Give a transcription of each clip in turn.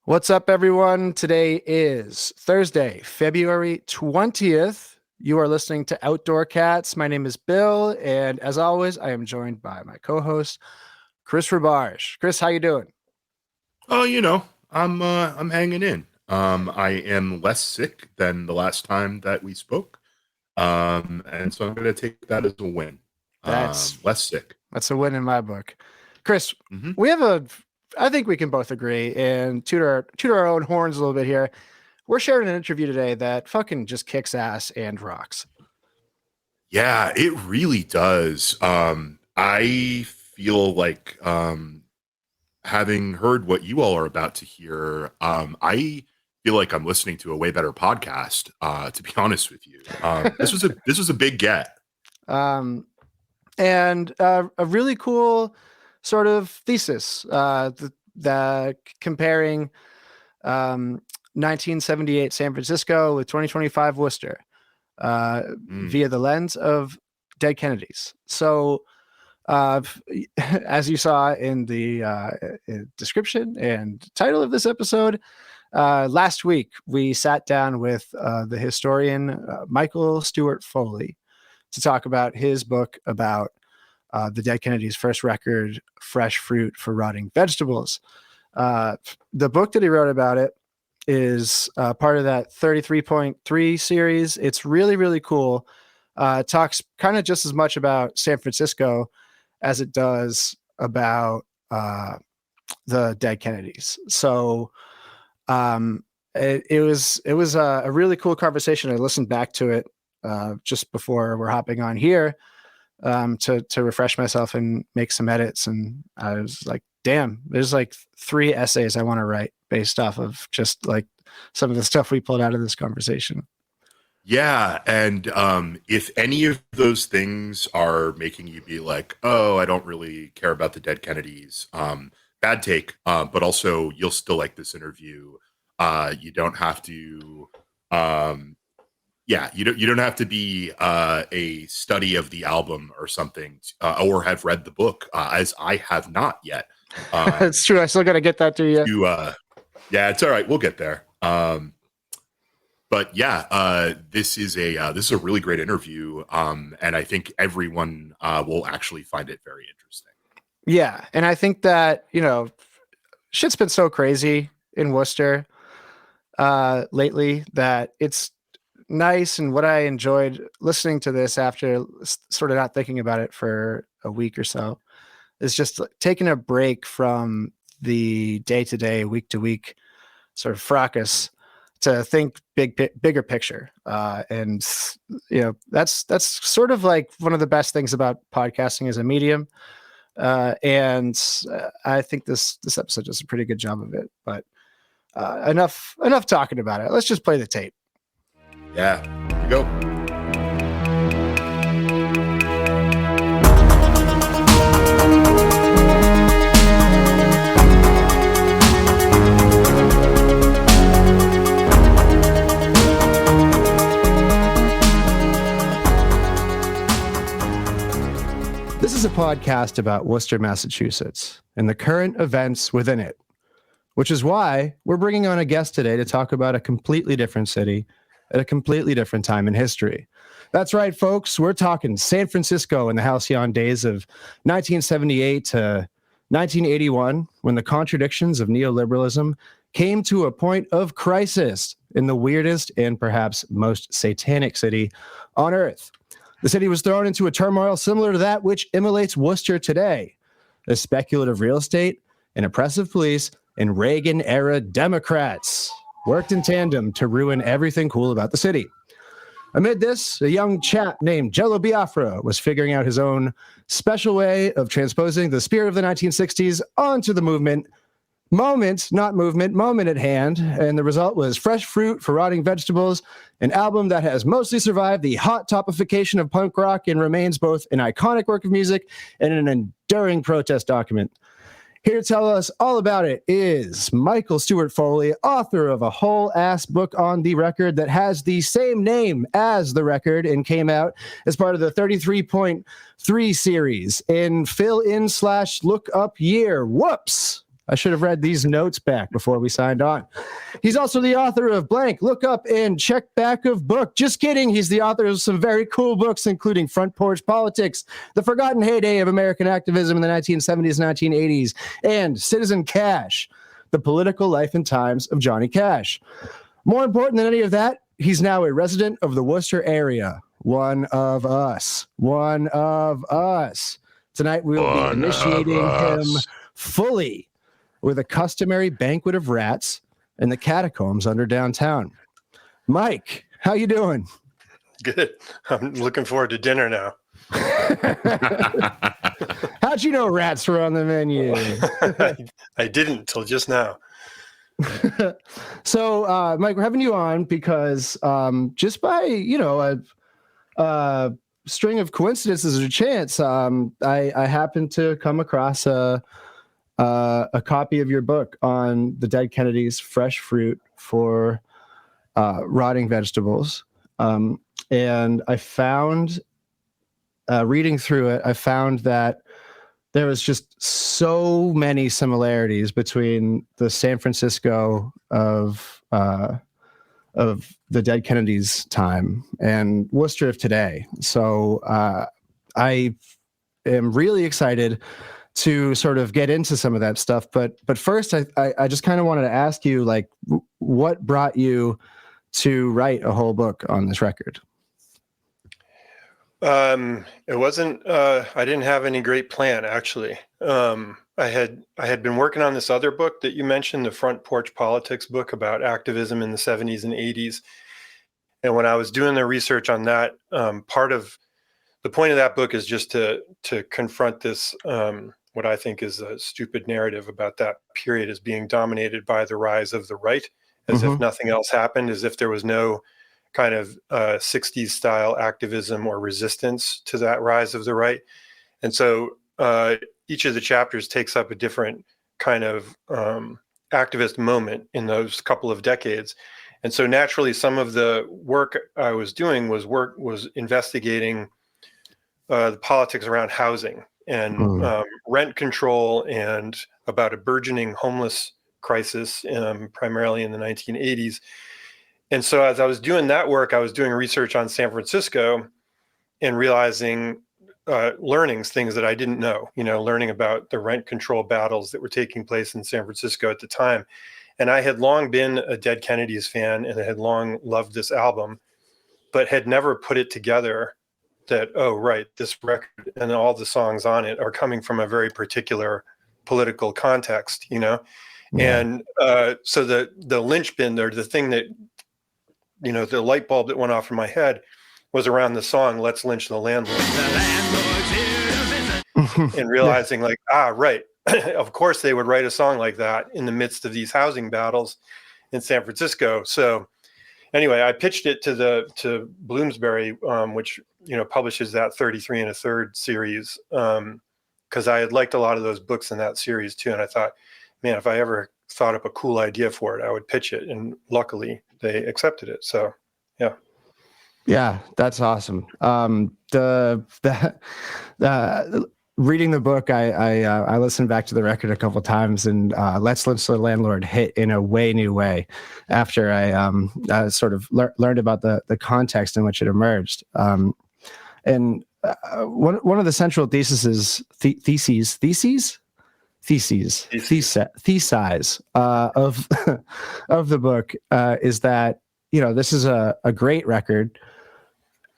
What's up, everyone? Today is Thursday, February 20th. You are listening to Outdoor Cats. My name is Bill, and as always, I am joined by my co-host, Chris Rabarge. Chris, how you doing? Oh, I'm hanging in. I am less sick than the last time that we spoke. And so I'm going to take that as a win. That's Less sick. that's a win in my book. Chris, hmm we have I think we can both agree and toot our own horns a little bit here. We're sharing an interview today that fucking just kicks ass and rocks. Yeah, it really does. I feel like having heard what you all are about to hear, I feel like I'm listening to a way better podcast, to be honest with you. This was a big get. Um, and a really cool sort of thesis the comparing 1978 San Francisco with 2025 Worcester Mm. via the lens of dead Kennedys. So as you saw in the description and title of this episode, last week we sat down with the historian Michael Stewart Foley to talk about his book about the dead Kennedys' first record, Fresh Fruit for Rotting Vegetables. The book that he wrote about it is part of that 33.3 series. It's really, really cool. It talks kind of just as much about San Francisco as it does about the dead Kennedys. So it was a really cool conversation. I listened back to it just before we're hopping on here to refresh myself and make some edits. And I was like, damn, there's like 3 essays I want to write based off of just like some of the stuff we pulled out of this conversation. Yeah, and if any of those things are making you be like, "Oh, I don't really care about the dead Kennedys," bad take. But also, you'll still like this interview. You don't have to. You don't have to be a study of the album or something, or have read the book, as I have not yet. It's true. I still got to get that to you. Yeah, it's all right. We'll get there. But yeah, this is a really great interview, and I think everyone will actually find it very interesting. Yeah, and I think that shit's been so crazy in Worcester lately that it's nice. And what I enjoyed listening to this after sort of not thinking about it for a week or so is just taking a break from the day-to-day, week-to-week sort of fracas to think bigger picture. And that's sort of like one of the best things about podcasting as a medium. And I think this episode does a pretty good job of it. But enough talking about it. Let's just play the tape. Yeah, here we go. This is a podcast about Worcester, Massachusetts, and the current events within it, which is why we're bringing on a guest today to talk about a completely different city at a completely different time in history. That's right, folks. We're talking San Francisco in the halcyon days of 1978 to 1981, when the contradictions of neoliberalism came to a point of crisis in the weirdest and perhaps most satanic city on earth. The city was thrown into a turmoil similar to that which immolates Worcester today. The speculative real estate and oppressive police and Reagan-era Democrats worked in tandem to ruin everything cool about the city. Amid this, a young chap named Jello Biafra was figuring out his own special way of transposing the spirit of the 1960s onto the moment at hand, and the result was Fresh Fruit for Rotting Vegetables, an album that has mostly survived the hot topification of punk rock and remains both an iconic work of music and an enduring protest document. Here to tell us all about it is Michael Stewart Foley, author of a whole-ass book on the record that has the same name as the record and came out as part of the 33.3 series in fill-in/look-up year. Whoops! I should have read these notes back before we signed on. He's also the author of blank, look up and check back of book. Just kidding. He's the author of some very cool books, including Front Porch Politics, The Forgotten Heyday of American Activism in the 1970s, 1980s, and Citizen Cash, The Political Life and Times of Johnny Cash. More important than any of that, he's now a resident of the Worcester area. One of us. One of us. Tonight we'll be initiating him fully with a customary banquet of rats in the catacombs under downtown. Mike, how you doing? Good. I'm looking forward to dinner now. How'd you know rats were on the menu? I didn't till just now. So, Mike, we're having you on because just by, a string of coincidences or chance, I happened to come across a copy of your book on the dead Kennedys' fresh fruit for rotting vegetables. And I found, reading through it, I found that there was just so many similarities between the San Francisco of the dead Kennedys' time and Worcester of today. So I am really excited to sort of get into some of that stuff. But first, I just kind of wanted to ask you, like, what brought you to write a whole book on this record? It wasn't, I didn't have any great plan, actually. I had been working on this other book that you mentioned, the Front Porch Politics book about activism in the 70s and 80s. And when I was doing the research on that, part of the point of that book is just to confront this, what I think is a stupid narrative about that period as being dominated by the rise of the right, as if nothing else happened, as if there was no kind of 60s style activism or resistance to that rise of the right. And so each of the chapters takes up a different kind of activist moment in those couple of decades. And so naturally, some of the work I was doing was investigating the politics around housing and rent control, and about a burgeoning homeless crisis, primarily in the 1980s. And so as I was doing that work, I was doing research on San Francisco and realizing things that I didn't know, learning about the rent control battles that were taking place in San Francisco at the time. And I had long been a Dead Kennedys fan and had long loved this album, but had never put it together that, oh, right, this record and all the songs on it are coming from a very particular political context, Yeah. And so the linchpin, or the thing that, the light bulb that went off in my head was around the song, Let's Lynch the Landlord. And realizing right, of course they would write a song like that in the midst of these housing battles in San Francisco. So anyway, I pitched it to Bloomsbury, which, publishes that 33 1/3 series, because I had liked a lot of those books in that series too. And I thought, man, if I ever thought up a cool idea for it, I would pitch it. And luckily they accepted it. So, yeah. Yeah, that's awesome. Reading the book, I listened back to the record a couple of times, and Let's Lynch the Landlord hit in a way new way after I sort of learned about the context in which it emerged. And one of the central theses of of the book is that, this is a great record,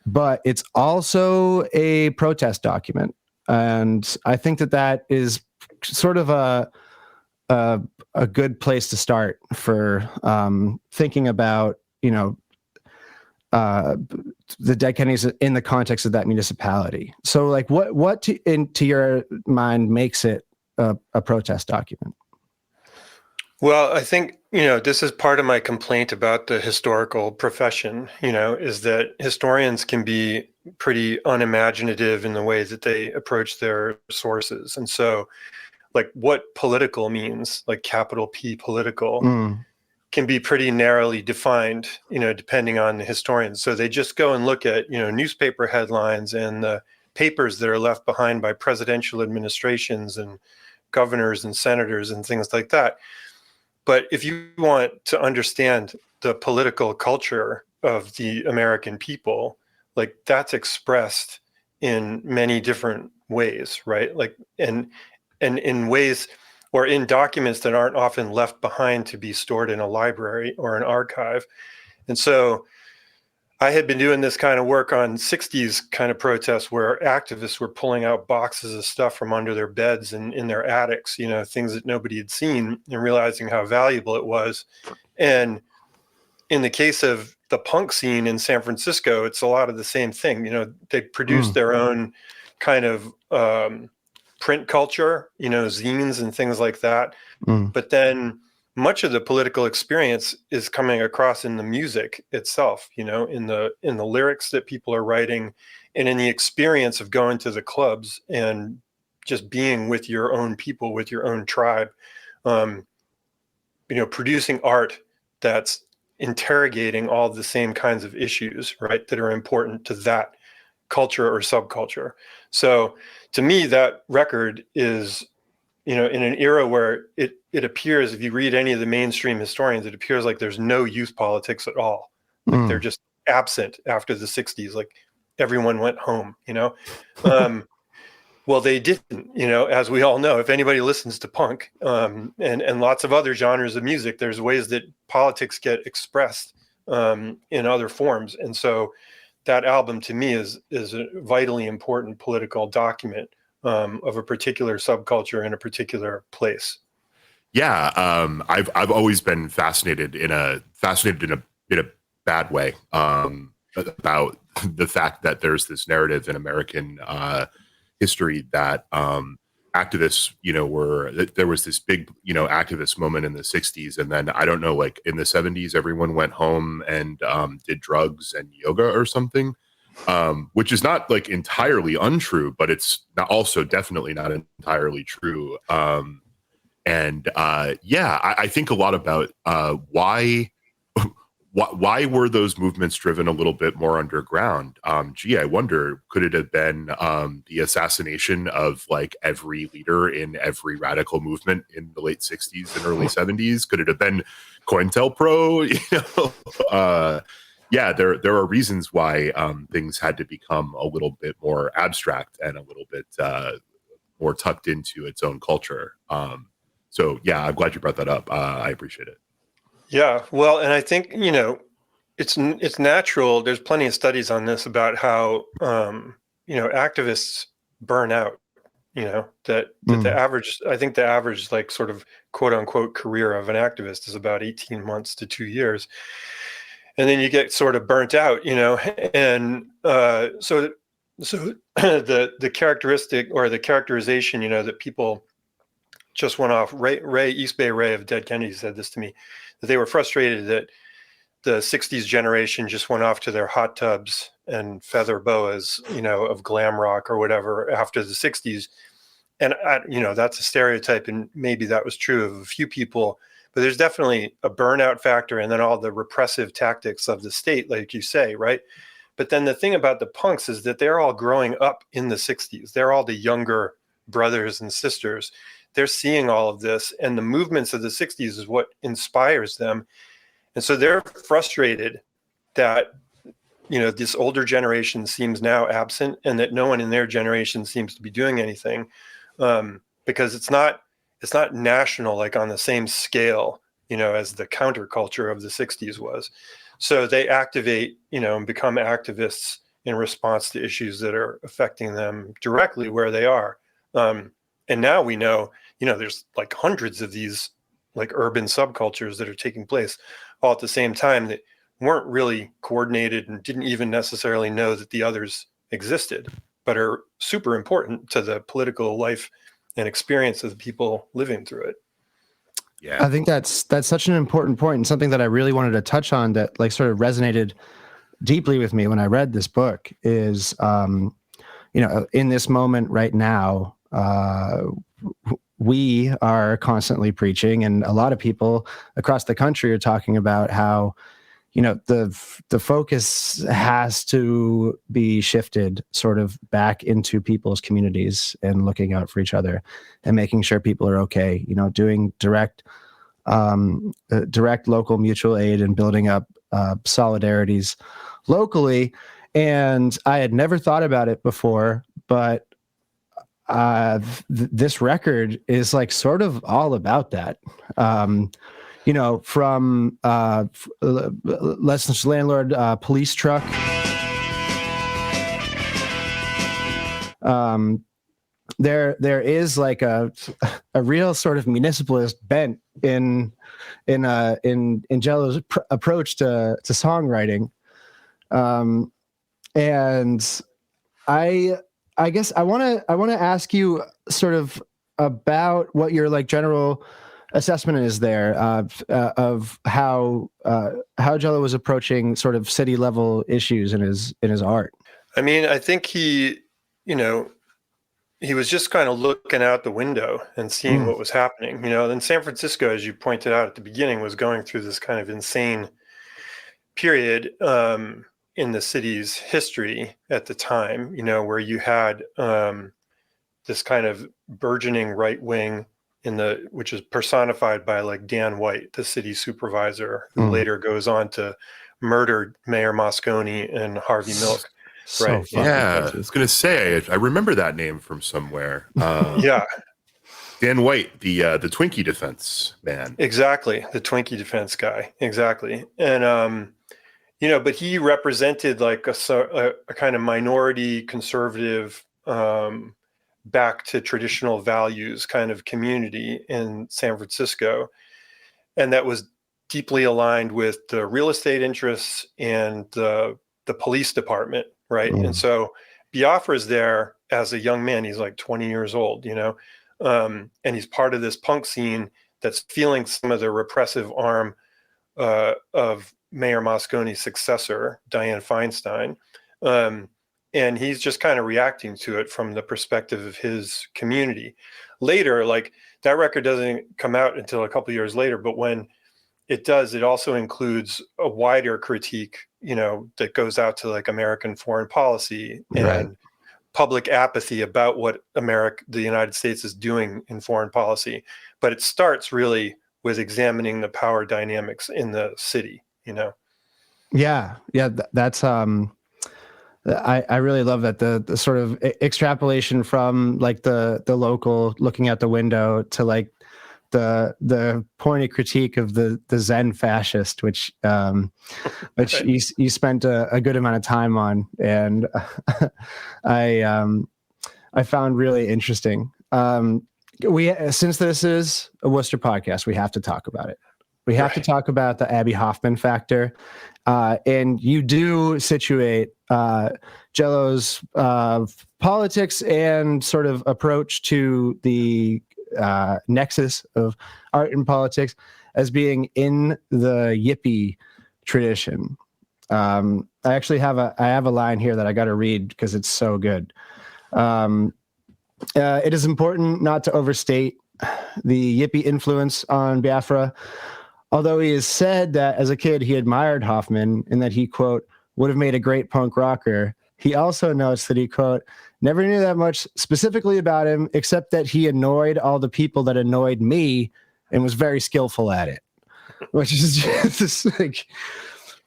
but it's also a protest document. And I think that is sort of a good place to start for thinking about, the Dead Kennedys in the context of that municipality. So, like, what to your mind makes it a protest document? Well, I think, this is part of my complaint about the historical profession, is that historians can be pretty unimaginative in the ways that they approach their sources. And so, like, what political means, like capital P political, can be pretty narrowly defined, depending on the historian. So they just go and look at, newspaper headlines and the papers that are left behind by presidential administrations and governors and senators and things like that. But if you want to understand the political culture of the American people, like that's expressed in many different ways, right? Like, and in ways or in documents that aren't often left behind to be stored in a library or an archive. And so I had been doing this kind of work on 60s kind of protests where activists were pulling out boxes of stuff from under their beds and in their attics, you know, things that nobody had seen, and realizing how valuable it was. And in the case of the punk scene in San Francisco, it's a lot of the same thing. You know, they produced their own kind of print culture, you know, zines and things like that. But then much of the political experience is coming across in the music itself, you know, in the lyrics that people are writing, and in the experience of going to the clubs and just being with your own people, with your own tribe, you know, producing art that's interrogating all the same kinds of issues, right, that are important to that culture or subculture. So to me, that record is, you know, in an era where it appears, if you read any of the mainstream historians, it appears like there's no youth politics at all. Like they're just absent after the 60s. Like everyone went home, you know? Well, they didn't, you know, as we all know. If anybody listens to punk and lots of other genres of music, there's ways that politics get expressed in other forms. And so that album to me is a vitally important political document of a particular subculture in a particular place. Yeah, I've always been fascinated in a bad way about the fact that there's this narrative in American history that activists, you know, there was this big, you know, activist moment in the 60s, and then I don't know, like in the 70s, everyone went home and did drugs and yoga or something. Which is not like entirely untrue, but it's not also definitely not entirely true. I think a lot about why were those movements driven a little bit more underground? I wonder, could it have been the assassination of like every leader in every radical movement in the late 60s and early 70s? Could it have been COINTELPRO? You know, yeah, there are reasons why things had to become a little bit more abstract and a little bit more tucked into its own culture. So yeah, I'm glad you brought that up. I appreciate it. Yeah, well, and I think, you know, it's natural. There's plenty of studies on this about how you know, activists burn out. You know, that the average, I think the average like sort of quote unquote career of an activist is about 18 months to 2 years. And then you get sort of burnt out, you know, and so the characteristic or the characterization, you know, that people just went off. East Bay Ray of Dead Kennedy said this to me, that they were frustrated that the 60s generation just went off to their hot tubs and feather boas, you know, of glam rock or whatever after the 60s. And, you know, that's a stereotype, and maybe that was true of a few people. But there's definitely a burnout factor, and then all the repressive tactics of the state, like you say, right? But then the thing about the punks is that they're all growing up in the 60s. They're all the younger brothers and sisters. They're seeing all of this, and the movements of the 60s is what inspires them. And so they're frustrated that, you know, this older generation seems now absent, and that no one in their generation seems to be doing anything, because it's not national, like on the same scale, you know, as the counterculture of the 60s was. So they activate, you know, and become activists in response to issues that are affecting them directly where they are. And now we know, you know, there's like hundreds of these like urban subcultures that are taking place all at the same time that weren't really coordinated and didn't even necessarily know that the others existed, but are super important to the political life and experience of the people living through it. Yeah, I think that's such an important point, and something that I really wanted to touch on that like sort of resonated deeply with me when I read this book is, you know, in this moment right now, we are constantly preaching, and a lot of people across the country are talking about how, the focus has to be shifted sort of back into people's communities and looking out for each other and making sure people are okay, doing direct local mutual aid and building up solidarities locally. And I had never thought about it before, but this record is like sort of all about that. From Lessons Landlord Police Truck. There is like a real sort of municipalist bent in Jello's approach to songwriting, and I guess I want to ask you sort of about what your like general assessment is there of how Jello was approaching sort of city level issues in his art. I mean, I think he was just kind of looking out the window and seeing what was happening. Then San Francisco, as you pointed out at the beginning, was going through this kind of insane period in the city's history at the time, where you had this kind of burgeoning right wing which is personified by like Dan White, the city supervisor, who later goes on to murder Mayor Moscone and Harvey Milk. So right. Yeah, I was going to say, I remember that name from somewhere. Yeah. Dan White, the Twinkie defense man. Exactly. The Twinkie defense guy. Exactly. And, but he represented like a kind of minority conservative, back to traditional values kind of community in San Francisco. And that was deeply aligned with the real estate interests and the police department. Right. And so Biafra is there as a young man. He's like 20 years old, and he's part of this punk scene that's feeling some of the repressive arm of Mayor Moscone's successor, Dianne Feinstein. And he's just kind of reacting to it from the perspective of his community. Later, like that record doesn't come out until a couple of years later, but when it does, it also includes a wider critique, that goes out to like American foreign policy and public apathy about what the United States is doing in foreign policy. But it starts really with examining the power dynamics in the city, Yeah. That's I really love that the sort of extrapolation from like the local looking out the window to like the pointed critique of the Zen fascist, which you spent a good amount of time on, and I found really interesting. Since this is a Worcester podcast, we have to talk about it. We have to talk about the Abby Hoffman factor. And you do situate Jello's politics and sort of approach to the nexus of art and politics as being in the yippie tradition. I actually have a line here that I got to read because it's so good. It is important not to overstate the yippie influence on Biafra. Although he has said that as a kid he admired Hoffman and that he, quote, would have made a great punk rocker, he also notes that he, quote, never knew that much specifically about him except that he annoyed all the people that annoyed me and was very skillful at it. Which is just like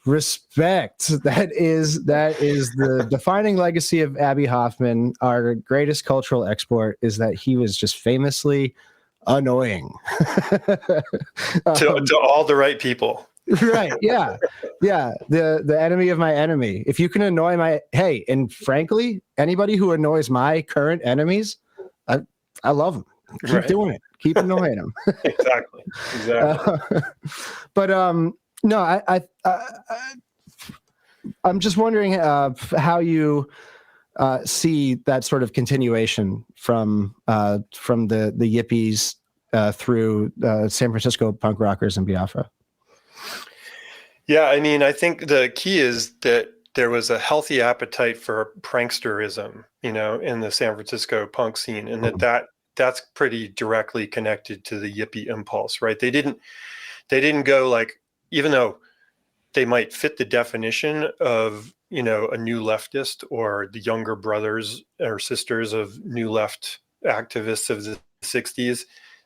respect. That is the defining legacy of Abby Hoffman. Our greatest cultural export is that he was just famously annoying to all the right people. Right. Yeah. The enemy of my enemy. If you can annoy and frankly, anybody who annoys my current enemies, I love them. Keep doing it. Keep annoying them. Exactly. But no, I'm just wondering how you see that sort of continuation from the yippies through San Francisco punk rockers and Biafra. Yeah, I mean, I think the key is that there was a healthy appetite for pranksterism, in the San Francisco punk scene, and that's pretty directly connected to the yippie impulse, right? They didn't go like, even though they might fit the definition of, you know, a new leftist or the younger brothers or sisters of new left activists of the 60s.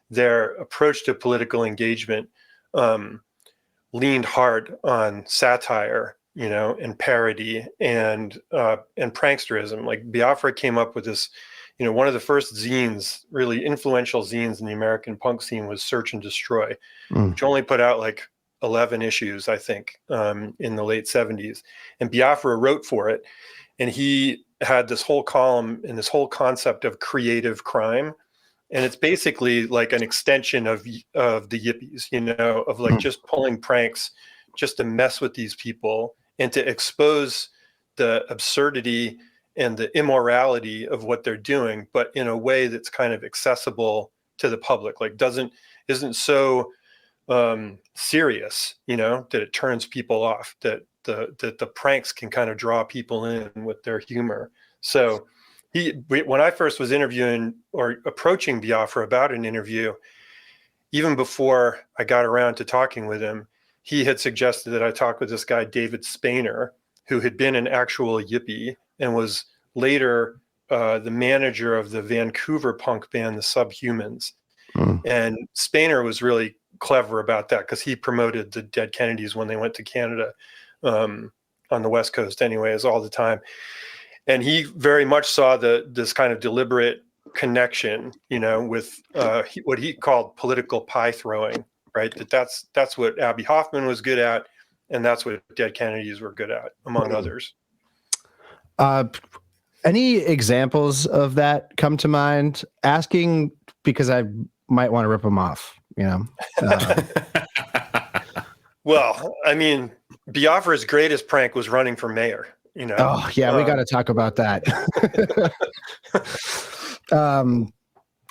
Their approach to political engagement leaned hard on satire, you know, and parody and pranksterism. Like Biafra came up with this, you know, one of the first zines, really influential zines in the American punk scene was Search and Destroy, which only put out like 11 issues, I think, in the late 70s. And Biafra wrote for it. And he had this whole column and this whole concept of creative crime. And it's basically like an extension of the yippies, you know, of like just pulling pranks just to mess with these people and to expose the absurdity and the immorality of what they're doing, but in a way that's kind of accessible to the public, like isn't so serious, you know, that it turns people off, that the pranks can kind of draw people in with their humor. So when I first was interviewing or approaching Biafra about an interview, even before I got around to talking with him, he had suggested that I talk with this guy, David Spainer, who had been an actual yippie and was later the manager of the Vancouver punk band, the Subhumans. And Spainer was really clever about that because he promoted the Dead Kennedys when they went to Canada, on the West Coast anyways, all the time. And he very much saw this kind of deliberate connection, you know, with what he called political pie throwing, right? That's what Abbie Hoffman was good at, and that's what Dead Kennedys were good at, among others. Any examples of that come to mind? Asking because I might want to rip them off, you know? Well, I mean, Biafra's greatest prank was running for mayor, you know? Oh, yeah, we got to talk about that.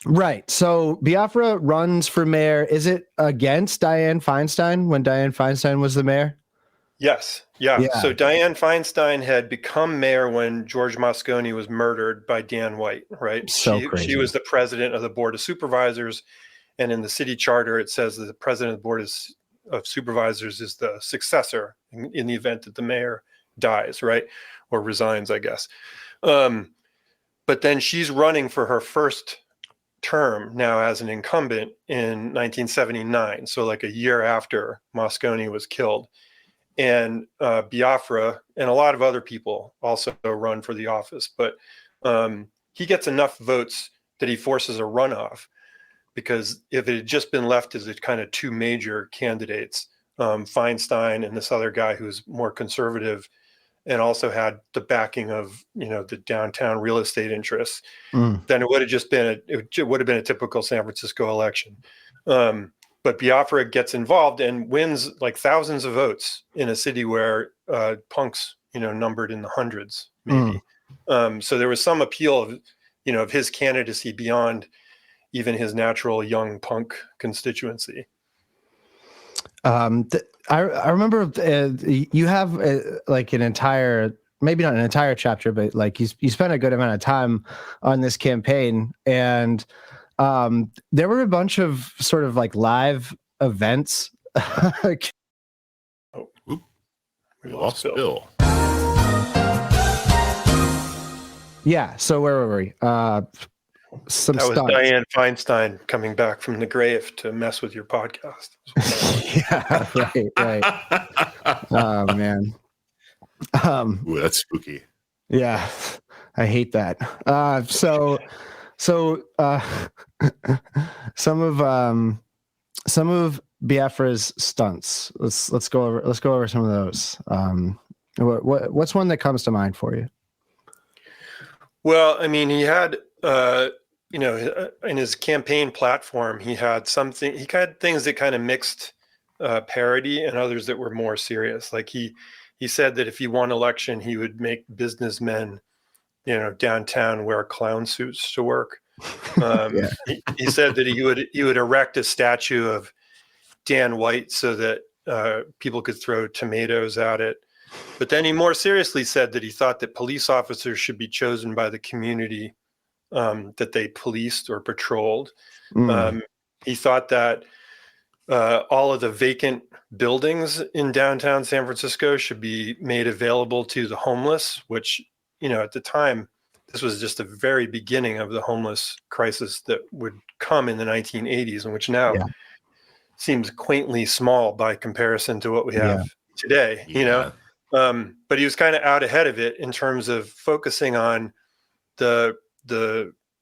Right. So Biafra runs for mayor. Is it against Dianne Feinstein when Dianne Feinstein was the mayor? Yes. Yeah. So Dianne Feinstein had become mayor when George Moscone was murdered by Dan White, right? So crazy. She was the president of the Board of Supervisors. And in the city charter, it says that the president of the Board of Supervisors is the successor in the event that the mayor dies, right? Or resigns, I guess. But then she's running for her first term now as an incumbent in 1979. So like a year after Moscone was killed. And Biafra and a lot of other people also run for the office, but he gets enough votes that he forces a runoff, because if it had just been left as a kind of two major candidates, Feinstein and this other guy who's more conservative and also had the backing of, you know, the downtown real estate interests, then it would have just been a typical San Francisco election. But Biafra gets involved and wins like thousands of votes in a city where punks, you know, numbered in the hundreds, maybe. So there was some appeal of, you know, of his candidacy beyond even his natural young punk constituency. I remember you have like an entire, maybe not an entire chapter, but like you spent a good amount of time on this campaign, and there were a bunch of sort of like live events. We lost Bill. Yeah. So where were we? That was Dianne Feinstein coming back from the grave to mess with your podcast. Yeah, right. Oh man. Ooh, that's spooky. Yeah, I hate that. So some of Biafra's stunts. Let's go over some of those. What's one that comes to mind for you? Well, I mean, he had you know, in his campaign platform, he had things that kind of mixed parody and others that were more serious. Like he said that if he won election, he would make businessmen, you know, downtown wear clown suits to work. He said that he would erect a statue of Dan White so that people could throw tomatoes at it. But then he more seriously said that he thought that police officers should be chosen by the community that they policed or patrolled. He thought that all of the vacant buildings in downtown San Francisco should be made available to the homeless, which, at the time, this was just the very beginning of the homeless crisis that would come in the 1980s, and which now Yeah. seems quaintly small by comparison to what we have today, but he was kind of out ahead of it in terms of focusing on the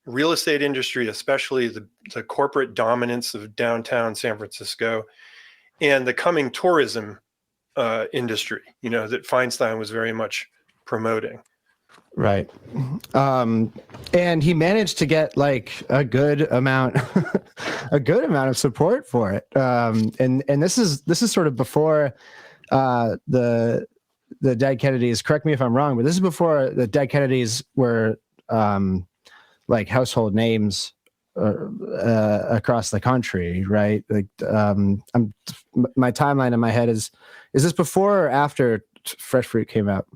real estate industry, especially the corporate dominance of downtown San Francisco, and the coming tourism industry, that Feinstein was very much promoting. Right. And he managed to get like a good amount of support for it. And this is sort of before the dead Kennedys. Correct me if I'm wrong, but this is before the dead Kennedys were like household names across the country, right? Like, my timeline in my head is this before or after Fresh Fruit came out?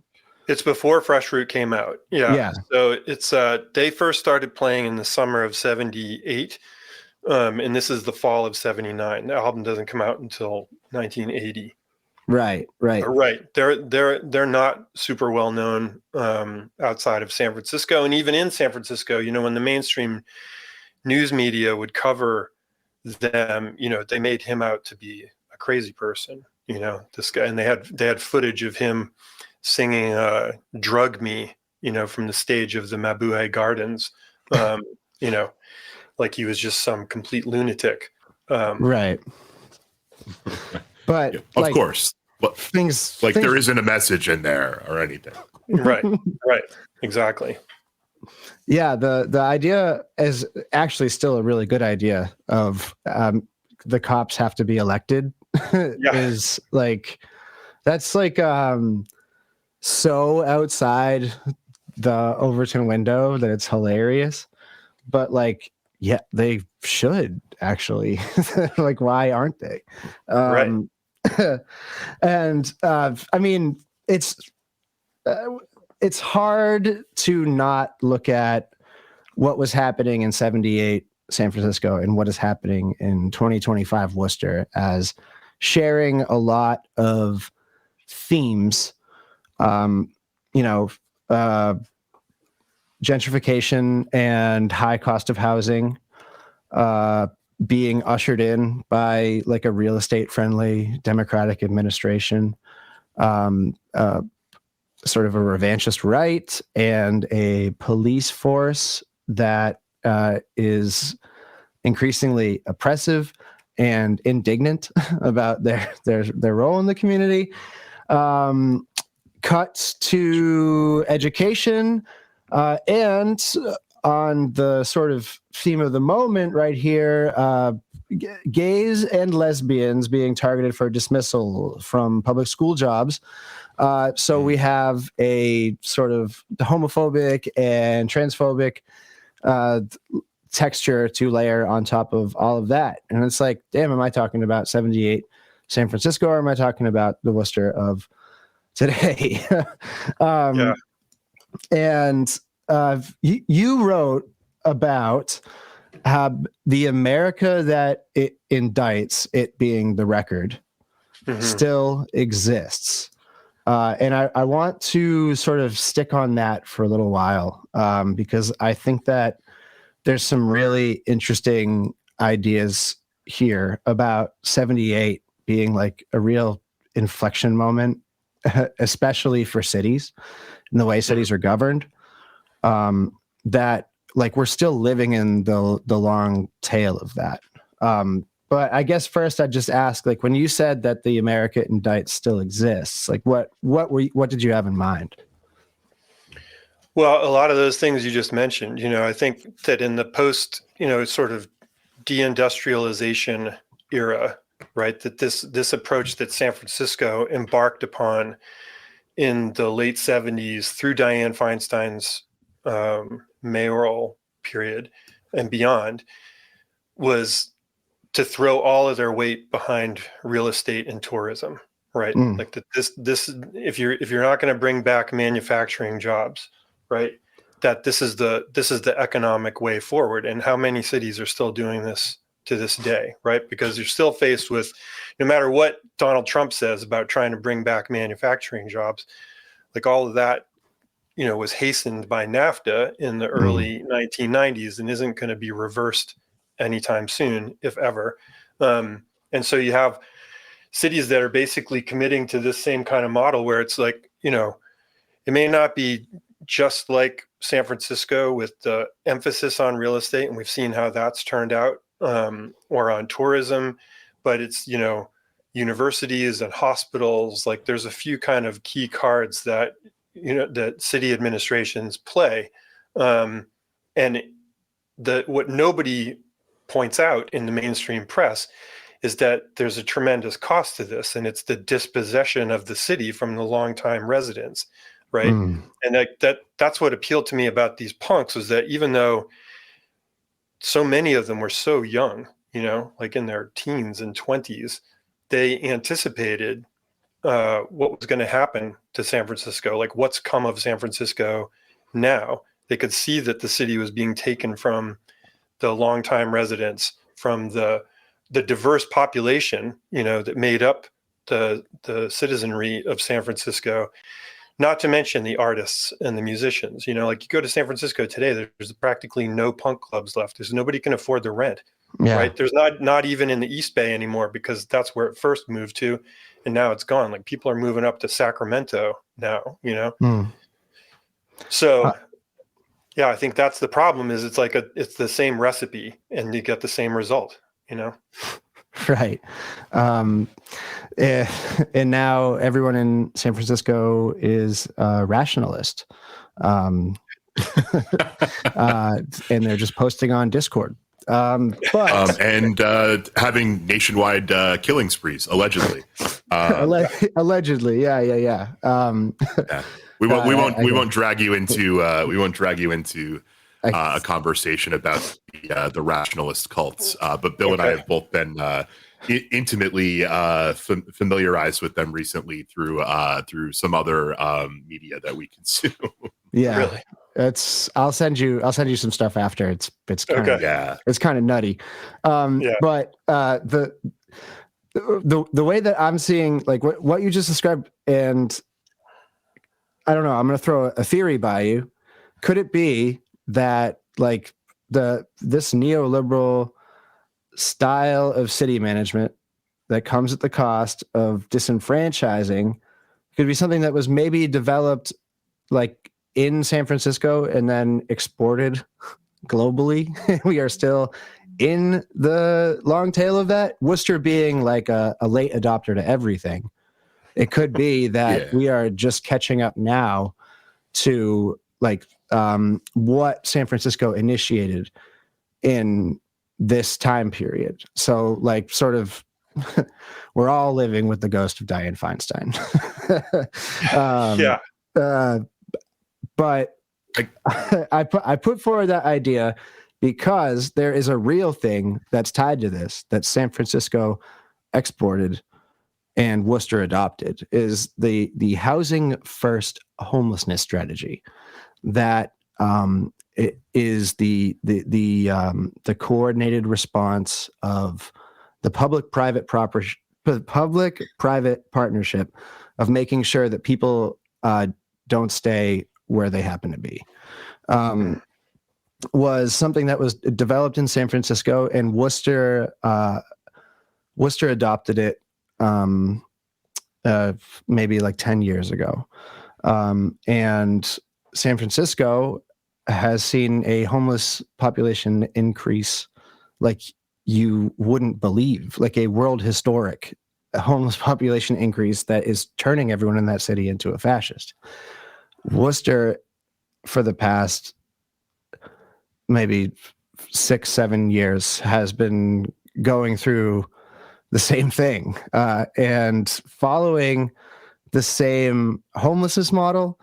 It's before Fresh Fruit came out. Yeah. So it's they first started playing in the summer of '78, and this is the fall of '79. The album doesn't come out until 1980. Right. They're not super well known outside of San Francisco, and even in San Francisco, when the mainstream news media would cover them, they made him out to be a crazy person. This guy, and they had footage of him singing "Drug Me," from the stage of the Mabuhay Gardens, like he was just some complete lunatic. Right. But of course, but things there isn't a message in there or anything. Right. Exactly. Yeah. The idea is actually still a really good idea of the cops have to be elected. Is like, that's like so outside the Overton window that it's hilarious, but like, yeah, they should actually. Like, why aren't they? Right. And I mean, it's hard to not look at what was happening in '78 San Francisco and what is happening in 2025 Worcester as sharing a lot of themes. Gentrification and high cost of housing, being ushered in by like a real estate friendly Democratic administration, sort of a revanchist right, and a police force that is increasingly oppressive and indignant about their role in the community. Cuts to education, and on the sort of theme of the moment right here, gays and lesbians being targeted for dismissal from public school jobs. So we have a sort of homophobic and transphobic texture to layer on top of all of that. And it's like, damn, am I talking about '78 San Francisco, or am I talking about the Worcester of today? And you wrote about the America that it indicts, it being the record, still exists. And I want to sort of stick on that for a little while, because I think that there's some really interesting ideas here about '78 being like a real inflection moment, especially for cities and the way cities are governed, that like we're still living in the long tail of that. But I guess first I'd just ask, like, when you said that the America indicts still exists, like what did you have in mind? Well, a lot of those things you just mentioned, I think that in the post, sort of deindustrialization era, right, that this approach that San Francisco embarked upon in the late '70s through Dianne Feinstein's mayoral period and beyond was to throw all of their weight behind real estate and tourism, right? Like that this if you're not going to bring back manufacturing jobs, right, that this is the economic way forward. And how many cities are still doing this to this day, right? Because you're still faced with, no matter what Donald Trump says about trying to bring back manufacturing jobs, like all of that, was hastened by NAFTA in the early 1990s and isn't going to be reversed anytime soon, if ever. And so you have cities that are basically committing to this same kind of model where it's like, it may not be just like San Francisco with the emphasis on real estate, and we've seen how that's turned out, or on tourism, but it's, universities and hospitals. Like there's a few kind of key cards that, that city administrations play. And what nobody points out in the mainstream press is that there's a tremendous cost to this, and it's the dispossession of the city from the longtime residents, right? And that's what appealed to me about these punks, was that even though so many of them were so young, like in their teens and 20s, they anticipated what was going to happen to San Francisco, like what's come of San Francisco now. They could see that the city was being taken from the longtime residents, from the diverse population, that made up the citizenry of San Francisco, not to mention the artists and the musicians. Like you go to San Francisco today, there's practically no punk clubs left. There's nobody can afford the rent, right? There's not even in the East Bay anymore, because that's where it first moved to, and now it's gone. Like people are moving up to Sacramento now, So yeah, I think that's the problem. Is it's the same recipe and you get the same result, Right. And now everyone in San Francisco is a rationalist. And they're just posting on Discord. And having nationwide killing sprees, allegedly. Allegedly. Yeah. Yeah. We won't drag you into a conversation about the rationalist cults. But Bill and I have both been intimately familiarized with them recently through some other media that we consume. Yeah, really. I'll send you some stuff after. It's kind of it's kind of nutty. But the way that I'm seeing, like what you just described, and I don't know, I'm going to throw a theory by you. Could it be that like this neoliberal style of city management that comes at the cost of disenfranchising could be something that was maybe developed like in San Francisco and then exported globally? We are still in the long tail of that, Worcester being like a late adopter to everything. It could be that we are just catching up now to like what San Francisco initiated in this time period. So like sort of we're all living with the ghost of Dianne Feinstein. But I put forward that idea because there is a real thing that's tied to this that San Francisco exported and Worcester adopted, is the housing first homelessness strategy. That it is the coordinated response of the public-private partnership of making sure that people don't stay where they happen to be. Was something that was developed in San Francisco, and Worcester adopted it maybe like 10 years ago. And San Francisco has seen a homeless population increase like you wouldn't believe, like a world historic homeless population increase that is turning everyone in that city into a fascist. Worcester, for the past maybe 6-7 years, has been going through the same thing and following the same homelessness model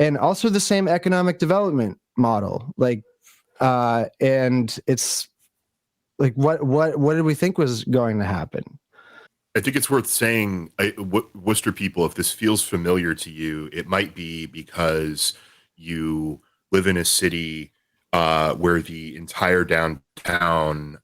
and also the same economic development model. Like, and it's like, what did we think was going to happen? I think it's worth saying, Worcester people, if this feels familiar to you, it might be because you live in a city where the entire downtown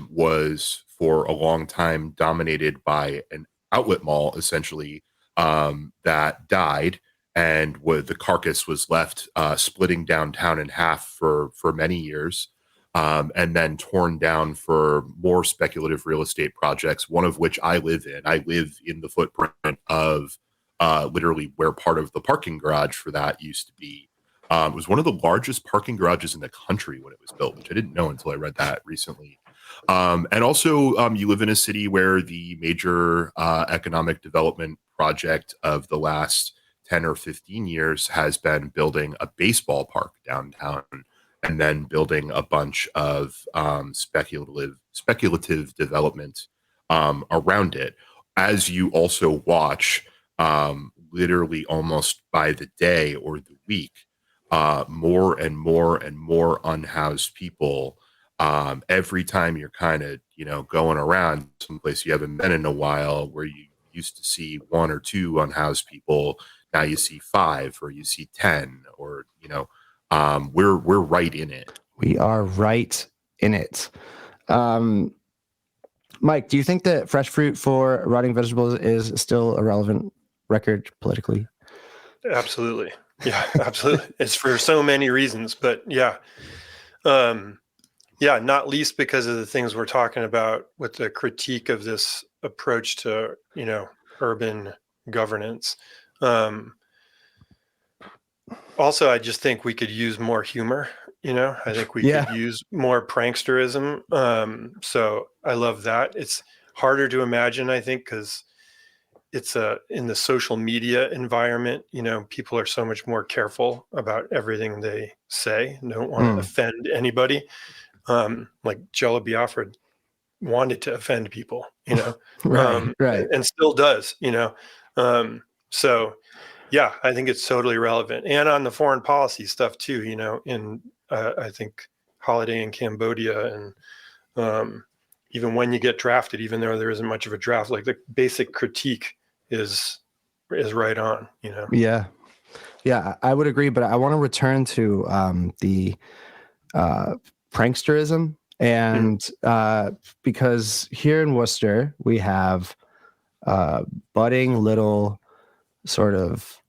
was for a long time dominated by an outlet mall, essentially, that died, and the carcass was left splitting downtown in half for many years, and then torn down for more speculative real estate projects, one of which I live in. I live in the footprint of literally where part of the parking garage for that used to be. It was one of the largest parking garages in the country when it was built, which I didn't know until I read that recently. And also, you live in a city where the major economic development project of the last 10 or 15 years has been building a baseball park downtown, and then building a bunch of speculative development around it. As you also watch, literally almost by the day or the week, more and more and more unhoused people. Every time you're kind of, going around someplace you haven't been in a while, where you used to see one or two unhoused people, now you see 5 or you see 10, or, we're right in it. We are right in it. Mike, do you think that fresh fruit for rotting vegetables is still a relevant record politically? Absolutely. Yeah, absolutely. It's for so many reasons, but yeah. Not least because of the things we're talking about with the critique of this approach to, urban governance. Also, I just think we could use more humor. I think we could use more pranksterism. So I love that. It's harder to imagine, I think, because it's in the social media environment, people are so much more careful about everything they say and don't want to offend anybody. Like Jello Biafra wanted to offend people, right. and still does, so yeah, I think it's totally relevant. And on the foreign policy stuff too, in I think Holiday in Cambodia, and even when you get drafted, even though there isn't much of a draft, like the basic critique is right on, Yeah, I would agree, but I want to return to the pranksterism, and because here in Worcester we have budding little sort of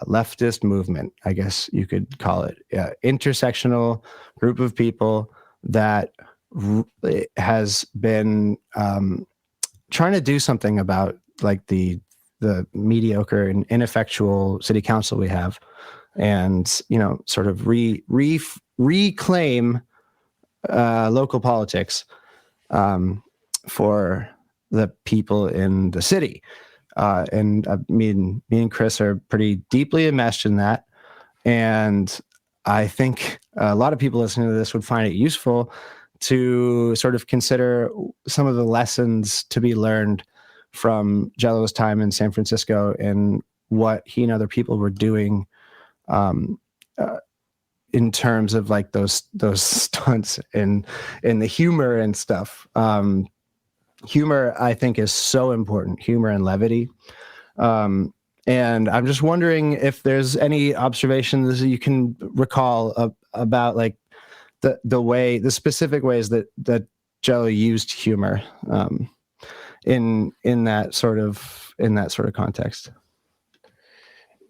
leftist movement, I guess you could call it, intersectional group of people that has been trying to do something about like the mediocre and ineffectual city council we have, and sort of reclaim local politics for the people in the city. And me and Chris are pretty deeply enmeshed in that. And I think a lot of people listening to this would find it useful to sort of consider some of the lessons to be learned from Jello's time in San Francisco and what he and other people were doing in terms of like those stunts and the humor and stuff. Humor, I think, is so important. Humor and levity. And I'm just wondering if there's any observations you can recall about like the specific ways that Jello used humor in that sort of context.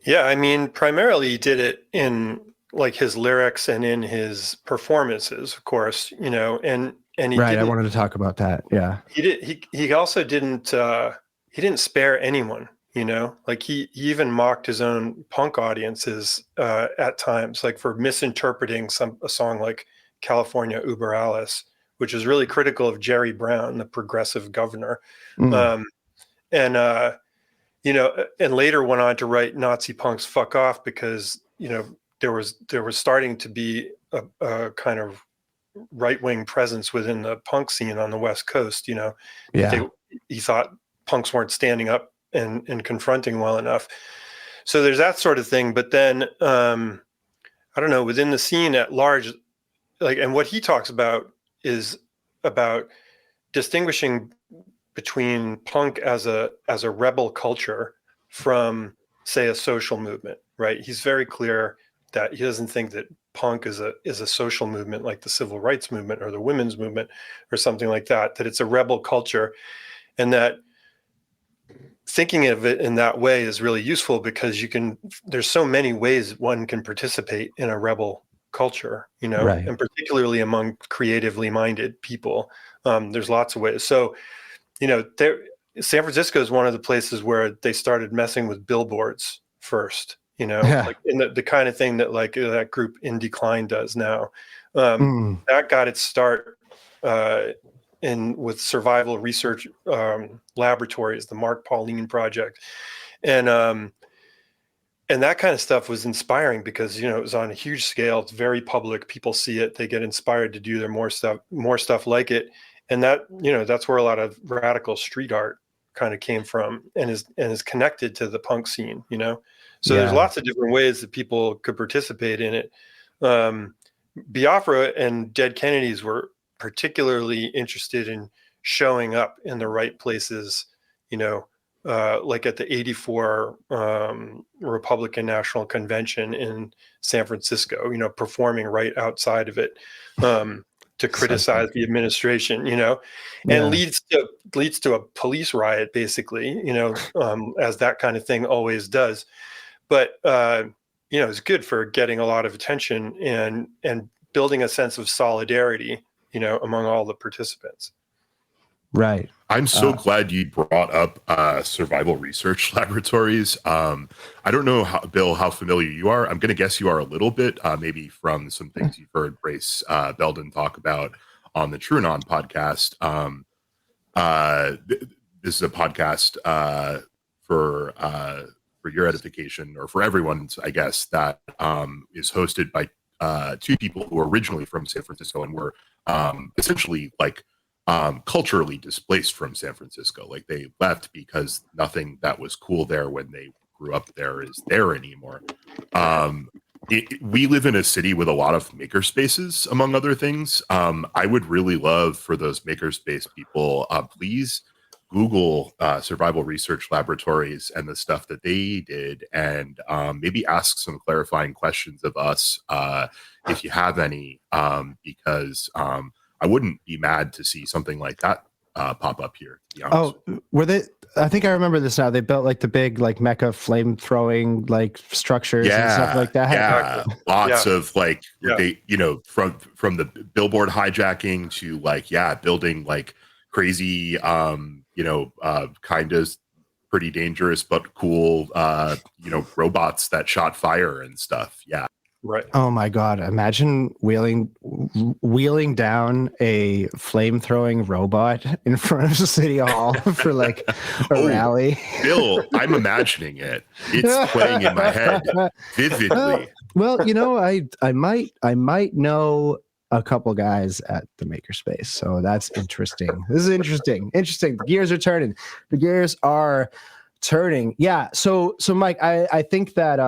Yeah, I mean, primarily he did it in like his lyrics and in his performances, of course, and he right. I wanted to talk about that. Yeah, he also didn't spare anyone. Like he even mocked his own punk audiences at times, like for misinterpreting a song like California Uber Alice, which is really critical of Jerry Brown, the progressive governor. And later went on to write Nazi punks fuck off, because, there was starting to be a kind of right-wing presence within the punk scene on the West Coast, he thought punks weren't standing up and confronting well enough. So there's that sort of thing. But then, I don't know, within the scene at large, like, and what he talks about is about distinguishing between punk as a rebel culture from, say, a social movement, right? He's very clear that he doesn't think that punk is a social movement like the civil rights movement or the women's movement or something like that, that it's a rebel culture, and that thinking of it in that way is really useful because there's so many ways one can participate in a rebel culture, Right. and particularly among creatively minded people. There's lots of ways. So, San Francisco is one of the places where they started messing with billboards first, Yeah. like in the kind of thing that like that group In Decline does now. Mm. That got its start with survival research laboratories, the Mark Pauline Project, and that kind of stuff was inspiring because it was on a huge scale. It's very public. People see it, they get inspired to do more stuff like it, and that's where a lot of radical street art kind of came from, and is connected to the punk scene. So there's Yeah. lots of different ways that people could participate in it. Biafra and Dead Kennedys were particularly interested in showing up in the right places, like at the '84 Republican National Convention in San Francisco, performing right outside of it to criticize the administration, and Yeah. leads to a police riot, basically, as that kind of thing always does. But it's good for getting a lot of attention and building a sense of solidarity, among all the participants. Right. I'm so glad you brought up survival research laboratories. I don't know, Bill, how familiar you are. I'm going to guess you are a little bit, maybe from some things you've heard Brace Belden talk about on the TrueAnon podcast. This is a podcast for your edification, or for everyone's, I guess, that is hosted by two people who are originally from San Francisco and were essentially like culturally displaced from San Francisco. Like they left because nothing that was cool there when they grew up there is there anymore. We live in a city with a lot of makerspaces, among other things. I would really love for those makerspace people, please Google survival research laboratories and the stuff that they did, and maybe ask some clarifying questions of us if you have any, because I wouldn't be mad to see something like that pop up here, to be honest. Oh, were they? I think I remember this now. They built like the big like mecha flame throwing like structures and stuff like that. Yeah, lots of like Yeah. they, from the billboard hijacking to like building like crazy, kind of pretty dangerous but cool, robots that shot fire and stuff. Yeah. Right. Oh my God! Imagine wheeling down a flame throwing robot in front of City Hall for like a rally. Bill, I'm imagining it. It's playing in my head vividly. Well, I might know a couple guys at the makerspace, so that's interesting. This is interesting. The gears are turning. Yeah. So Mike, I think that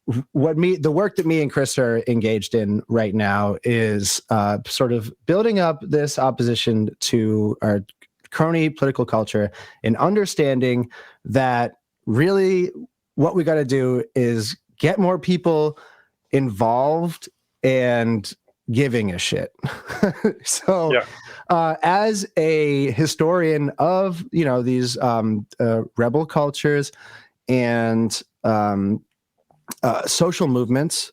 the work that me and Chris are engaged in right now is sort of building up this opposition to our crony political culture and understanding that really what we got to do is get more people involved and giving a shit. So as a historian of these rebel cultures and social movements,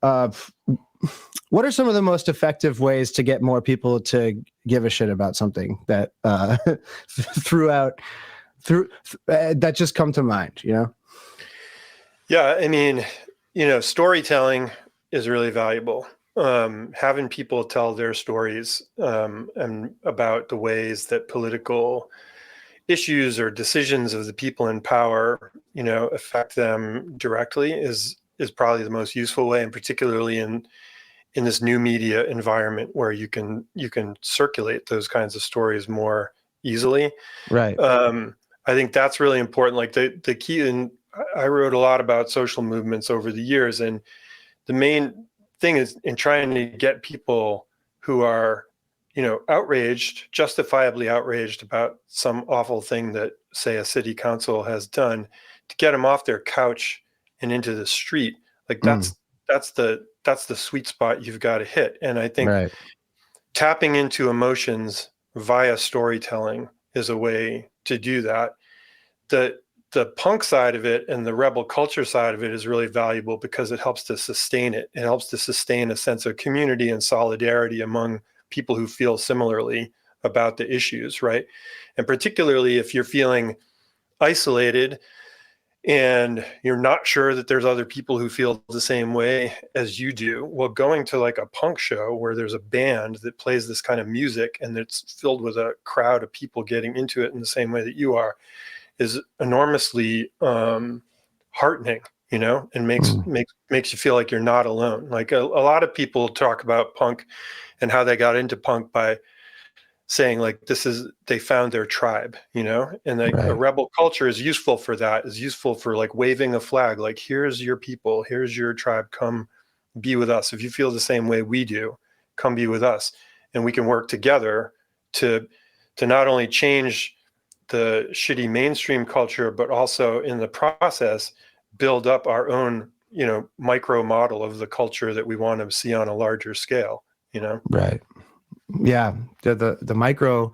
what are some of the most effective ways to get more people to give a shit about something that that just come to mind? Yeah, I mean, storytelling is really valuable. Having people tell their stories and about the ways that political issues or decisions of the people in power, affect them directly is probably the most useful way, and particularly in this new media environment where you can circulate those kinds of stories more easily. Right. I think that's really important. Like the key, and I wrote a lot about social movements over the years, and the main thing is in trying to get people who are outraged, justifiably outraged about some awful thing that, say, a city council has done, to get them off their couch and into the street. Like that's the sweet spot you've got to hit. And I think Right. tapping into emotions via storytelling is a way to do that. The punk side of it and the rebel culture side of it is really valuable because it helps to sustain it. It helps to sustain a sense of community and solidarity among people who feel similarly about the issues, right? And particularly if you're feeling isolated and you're not sure that there's other people who feel the same way as you do, well, going to like a punk show where there's a band that plays this kind of music and it's filled with a crowd of people getting into it in the same way that you are is enormously heartening, and makes you feel like you're not alone. Like a lot of people talk about punk and how they got into punk by saying like they found their tribe, and like a rebel culture is useful for that, is useful for like waving a flag, like here's your people, here's your tribe, come be with us. If you feel the same way we do, come be with us, and we can work together to not only change the shitty mainstream culture, but also in the process build up our own, micro model of the culture that we want to see on a larger scale, Right. Yeah. The micro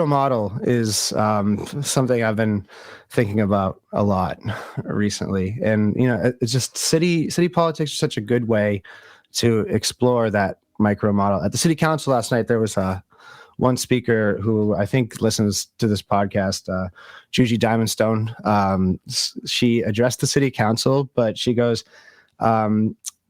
model is something I've been thinking about a lot recently. And, it's just city politics is such a good way to explore that micro model. At the city council last night, there was one speaker who I think listens to this podcast, Juji Diamondstone. She addressed the city council, but she goes,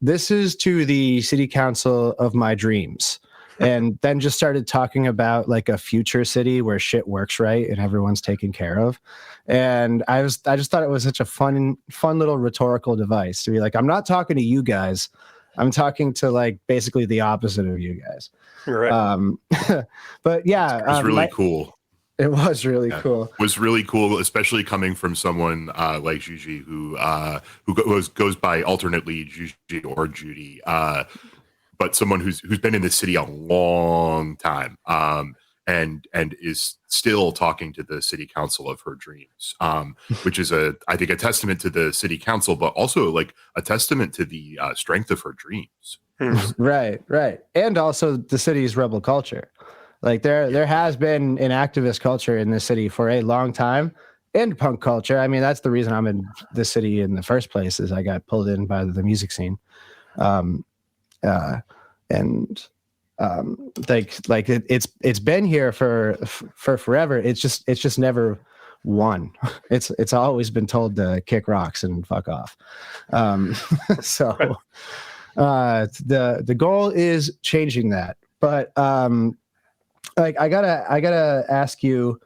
this is to the city council of my dreams. And then just started talking about like a future city where shit works right and everyone's taken care of. And I just thought it was such a fun little rhetorical device to be like, I'm not talking to you guys. I'm talking to like basically the opposite of you guys. Right. But yeah, it was really cool. It was really cool. It was really cool, especially coming from someone like Juji, who goes by alternately Juji or Judy, but someone who's been in the city a long time, and is still talking to the city council of her dreams, which is I think a testament to the city council, but also like a testament to the strength of her dreams. Right. And also the city's rebel culture. Like there has been an activist culture in this city for a long time, and punk culture. I mean, that's the reason I'm in the city in the first place, is I got pulled in by the music scene. It's been here for forever. It's just never won. It's always been told to kick rocks and fuck off. So the goal is changing that. But like I gotta ask you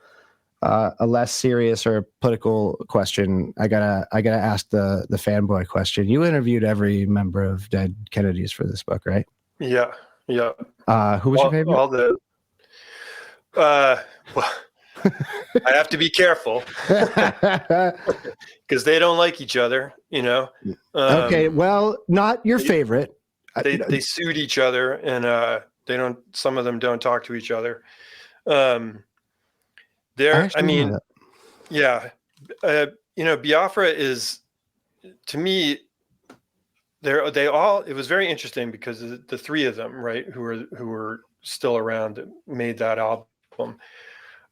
a less serious or political question. I gotta ask the fanboy question. You interviewed every member of Dead Kennedys for this book, right? Yeah. Who was your favorite? Well, I have to be careful because they don't like each other, Okay, well, not your favorite. They sued each other, and some of them don't talk to each other. Biafra is, to me, it was very interesting because the three of them, right, who were still around that made that album,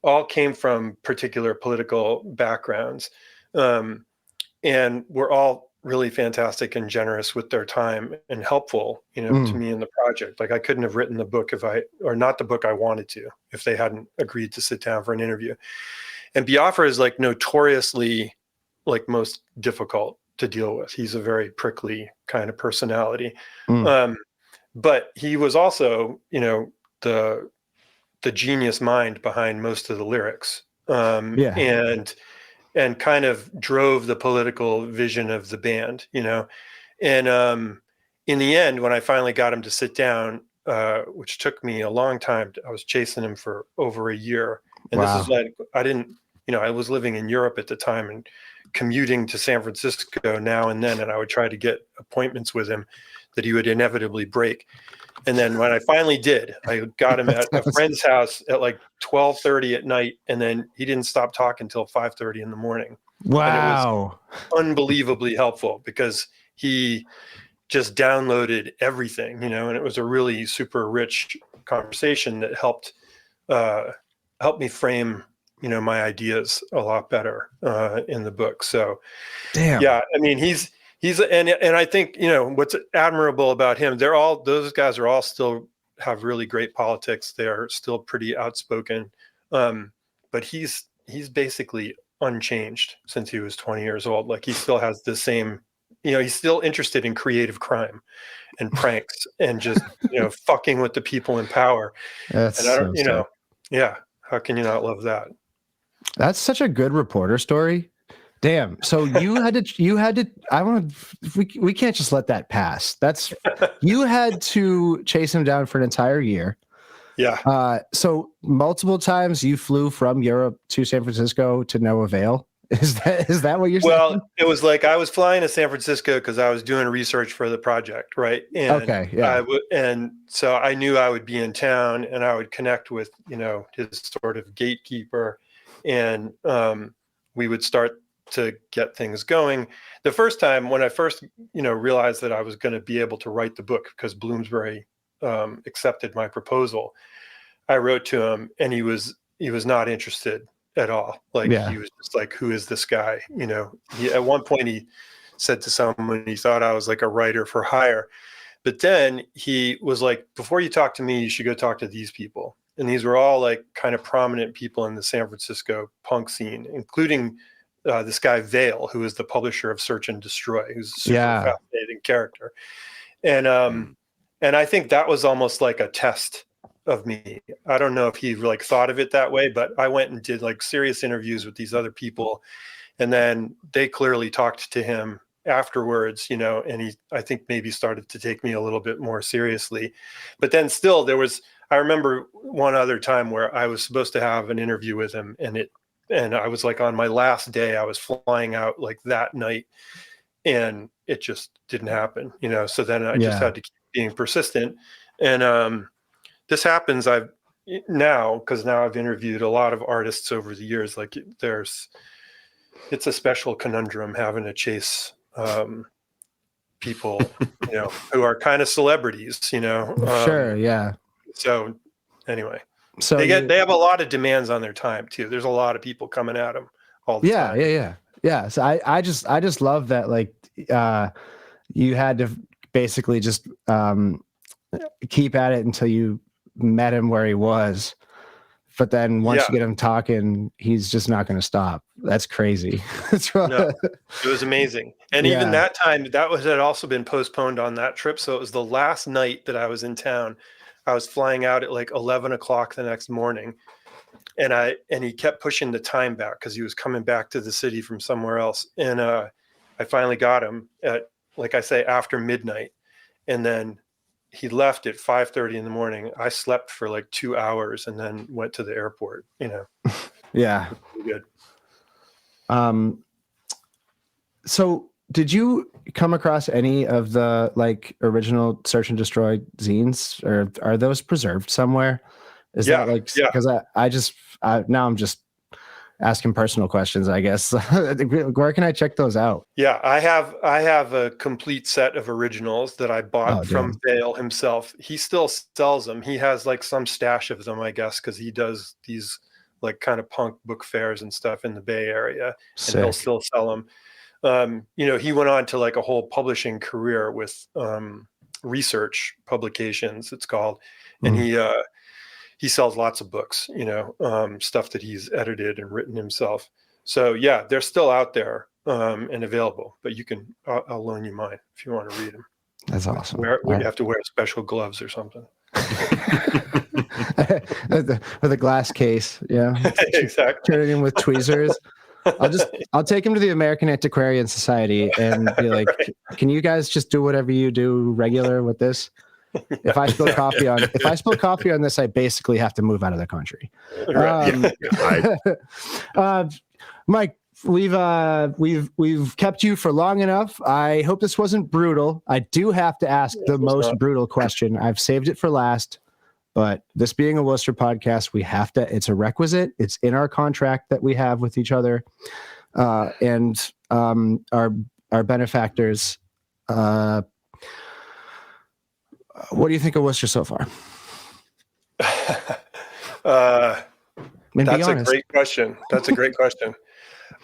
all came from particular political backgrounds, and were all really fantastic and generous with their time and helpful, to me in the project. Like I couldn't have written the book not the book I wanted to, if they hadn't agreed to sit down for an interview. And Biafra is like notoriously like most difficult to deal with. He's a very prickly kind of personality. But he was also, the genius mind behind most of the lyrics. And kind of drove the political vision of the band, And in the end, when I finally got him to sit down, which took me a long time, I was chasing him for over a year. And This is like, I was living in Europe at the time and commuting to San Francisco now and then, and I would try to get appointments with him that he would inevitably break. And then when I finally did, I got him at a friend's house at like 12:30 at night, and then he didn't stop talking until 5:30 in the morning. Wow. And it was unbelievably helpful because he just downloaded everything, and it was a really super rich conversation that helped me frame, my ideas a lot better in the book. So, Damn. yeah, I mean, he's and I think, what's admirable about him, those guys are all still have really great politics. They're still pretty outspoken. But he's basically unchanged since he was 20 years old. Like, he still has the same, he's still interested in creative crime and pranks and just, fucking with the people in power. That's And I don't, so sick. yeah, how can you not love that? That's such a good reporter story. Damn. So you had to, we can't just let that pass. You had to chase him down for an entire year. Yeah. So multiple times you flew from Europe to San Francisco to no avail. Is that what you're saying? Well, it was like I was flying to San Francisco because I was doing research for the project, right? And okay, yeah. And so I knew I would be in town, and I would connect with, his sort of gatekeeper, and we would start to get things going. The first time when I first, realized that I was going to be able to write the book because Bloomsbury accepted my proposal, I wrote to him, and he was not interested at all. Like, he was just like, who is this guy? At one point he said to someone he thought I was like a writer for hire. But then he was like, before you talk to me, you should go talk to these people. And these were all like kind of prominent people in the San Francisco punk scene, including this guy Vale, who is the publisher of Search and Destroy, who's a super fascinating character. And I think that was almost like a test of me. I don't know if he like thought of it that way, but I went and did like serious interviews with these other people, and then they clearly talked to him afterwards, and he, I think, maybe started to take me a little bit more seriously. But then still I remember one other time where I was supposed to have an interview with him, and I was like, on my last day, I was flying out like that night, and it just didn't happen, so then I just had to keep being persistent. And this happens because now I've interviewed a lot of artists over the years. Like, it's a special conundrum having to chase people, who are kind of celebrities, Sure. Yeah. So anyway, so they have a lot of demands on their time too. There's a lot of people coming at them all the time. Yeah. So I just love that. Like, you had to basically just keep at it until you met him where he was, but then once you get him talking, he's just not going to stop. That's crazy. No, it was amazing. And even that time, had also been postponed on that trip. So it was the last night that I was in town. I was flying out at like 11 o'clock the next morning, and he kept pushing the time back because he was coming back to the city from somewhere else. And I finally got him at, like I say, after midnight, and then he left at 5:30 in the morning. I slept for like 2 hours and then went to the airport, Yeah. Good. So did you come across any of the like original Search and Destroy zines, or are those preserved somewhere? Is that like, because now I'm just asking personal questions, I guess. Where can I check those out? Yeah, I have a complete set of originals that I bought from Vale himself. He still sells them. He has like some stash of them, I guess, because he does these like kind of punk book fairs and stuff in the Bay Area. Sick. And he'll still sell them. He went on to like a whole publishing career with Research Publications, it's called. And he sells lots of books, stuff that he's edited and written himself. So yeah, they're still out there and available, but I'll loan you mine if you want to read them. That's awesome. We'd have to wear special gloves or something. With a glass case. Yeah. Exactly. Turn it in with tweezers. I'll take him to the American Antiquarian Society and be like, Can you guys just do whatever you do regular with this? If I spill coffee on this, I basically have to move out of the country. Mike, we've kept you for long enough. I hope this wasn't brutal. I do have to ask the most brutal question. I've saved it for last, but this being a Worcester podcast, it's a requisite. It's in our contract that we have with each other, and our benefactors. What do you think of Worcester so far? That's a great question. That's a great question.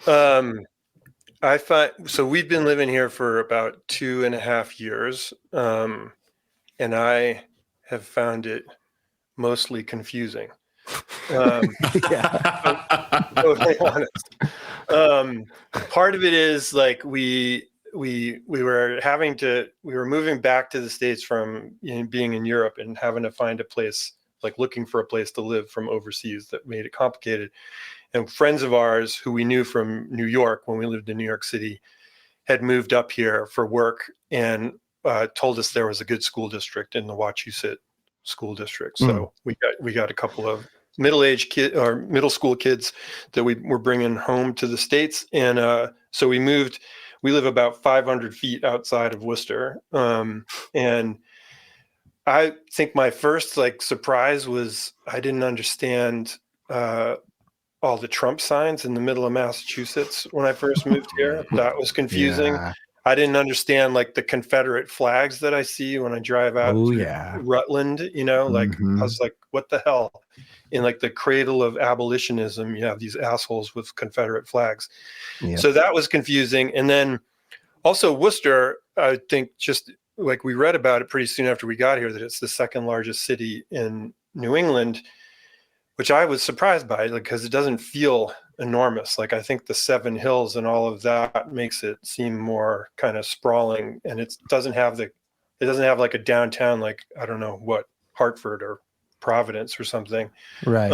I find so we've been living here for about 2.5 years, and I have found it mostly confusing. Totally honest. Part of it is like we were moving back to the States from being in Europe and having to find a place, like looking for a place to live from overseas. That made it complicated. And friends of ours who we knew from New York when we lived in New York City had moved up here for work and told us there was a good school district in the Wachusett school district. So we got a couple of middle-aged kid or middle school kids that we were bringing home to the States. And so we moved. We live about 500 feet outside of Worcester. And I think my first surprise was I didn't understand all the Trump signs in the middle of Massachusetts when I first moved here. That was confusing. Yeah. I didn't understand the Confederate flags that I see when I drive out to Rutland, I was like, what the hell? In the cradle of abolitionism, you have these assholes with Confederate flags. Yeah. So that was confusing. And then also Worcester, I think just we read about it pretty soon after we got here, that it's the second largest city in New England, which I was surprised by because it doesn't feel enormous. I think the Seven Hills and all of that makes it seem more kind of sprawling, and it doesn't have a downtown, I don't know what, Hartford or Providence or something. Right.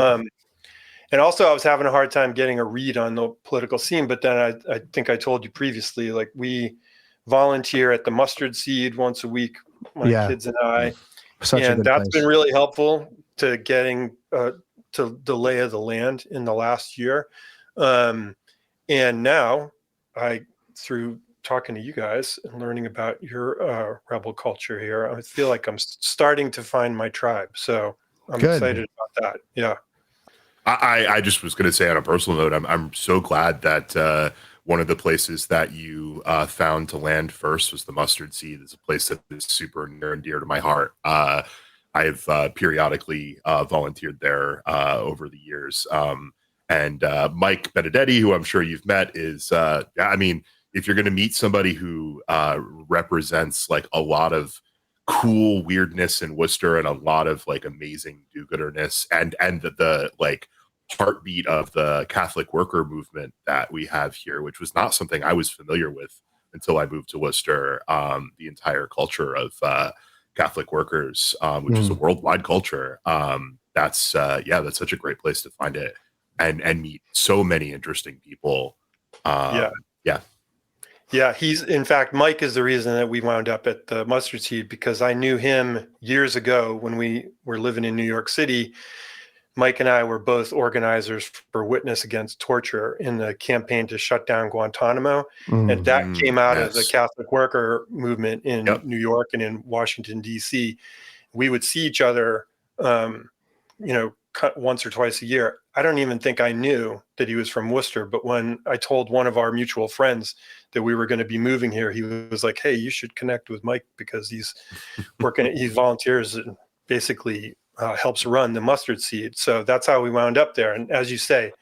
And also I was having a hard time getting a read on the political scene, but then I think I told you previously, we volunteer at the Mustard Seed once a week, my kids and I. And that's been really helpful to getting to the lay of the land in the last year. And now through talking to you guys and learning about your rebel culture here, I feel like I'm starting to find my tribe. So I'm excited about that. Yeah. I just was going to say on a personal note, I'm so glad that one of the places that you found to land first was the Mustard Seed. It's a place that is super near and dear to my heart. I've periodically volunteered there over the years. And Mike Benedetti, who I'm sure you've met, is, if you're going to meet somebody who represents a lot of cool weirdness in Worcester and a lot of amazing do-gooderness and the heartbeat of the Catholic worker movement that we have here, which was not something I was familiar with until I moved to Worcester. The entire culture of Catholic workers, which is a worldwide culture. That's such a great place to find it and meet so many interesting people. Yeah, in fact, Mike is the reason that we wound up at the Mustard Seed, because I knew him years ago when we were living in New York City. Mike and I were both organizers for Witness Against Torture in the campaign to shut down Guantanamo. And that came out of the Catholic worker movement in New York and in Washington, D.C. We would see each other, once or twice a year. I don't even think I knew that he was from Worcester, but when I told one of our mutual friends that we were going to be moving here, he was like, hey, you should connect with Mike because he's he volunteers and basically helps run the Mustard Seed. So that's how we wound up there. And as you say,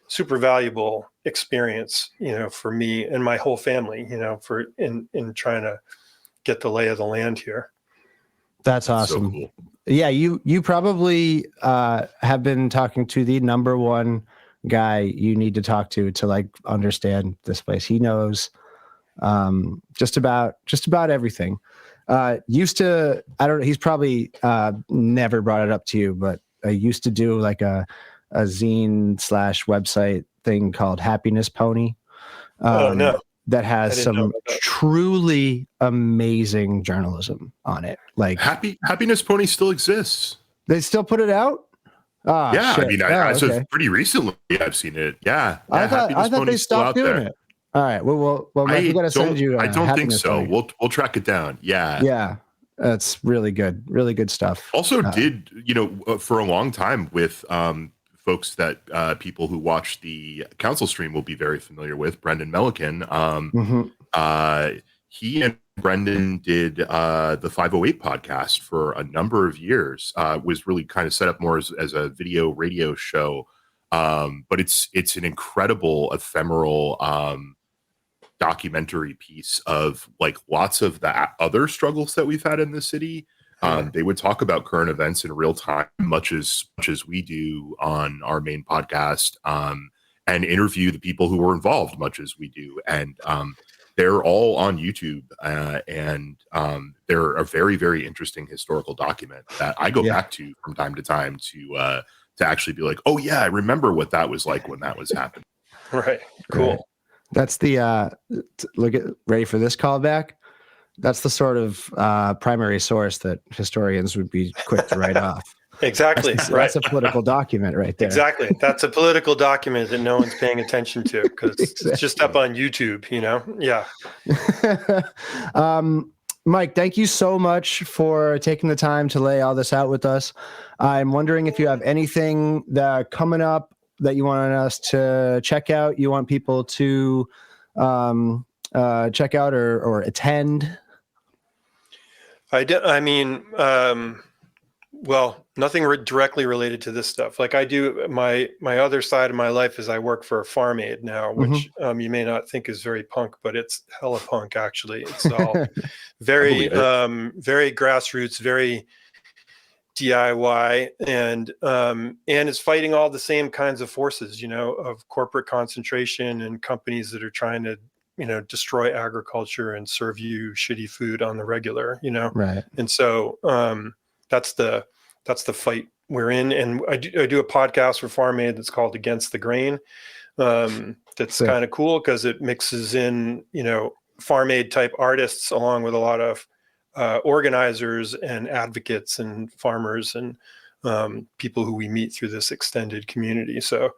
super valuable experience, for me and my whole family, for in trying to get the lay of the land here. That's awesome. So cool. Yeah, you probably have been talking to the number one guy you need to talk to understand this place. He knows just about everything. He's probably never brought it up to you, but I used to do a zine / website thing called Happiness Pony. No. That has some truly amazing journalism on it. Happiness Pony still exists. They still put it out? Oh, yeah, shit. So pretty recently I've seen it. Yeah, I thought they stopped doing it. All right. Well, Mike, we got to send you. I don't think so. Pony. We'll track it down. Yeah. Yeah, that's really good. Really good stuff. Also, for a long time with folks that people who watch the council stream will be very familiar with, Brendan Milliken. He and Brendan did the 508 podcast for a number of years. Was really kind of set up more as a video radio show, but it's an incredible ephemeral documentary piece of like lots of the other struggles that we've had in the city. They would talk about current events in real time, much as we do on our main podcast, and interview the people who were involved, much as we do. And they're all on YouTube, and they're a very, very interesting historical document that I go back to from time to time to actually be like, oh yeah, I remember what that was like when that was happening. Right. Cool. Right. That's the ready for this callback. That's the sort of primary source that historians would be quick to write off. Exactly. That's a political document right there. Exactly. That's a political document that no one's paying attention to because it's just up on YouTube, you know? Yeah. Mike, thank you so much for taking the time to lay all this out with us. I'm wondering if you have anything that coming up that you want us to check out, you want people to check out or attend. Well, nothing directly related to this stuff. Like I do, my other side of my life is I work for a farm aid now, which you may not think is very punk, but it's hella punk actually. It's all very grassroots, very DIY, and it's fighting all the same kinds of forces, you know, of corporate concentration and companies that are trying to, you know, destroy agriculture and serve you shitty food on the regular, you know. Right. And so that's the fight we're in. And I do a podcast for Farm Aid that's called Against the Grain. That's kind of cool because it mixes in, you know, Farm Aid type artists along with a lot of organizers and advocates and farmers and people who we meet through this extended community. So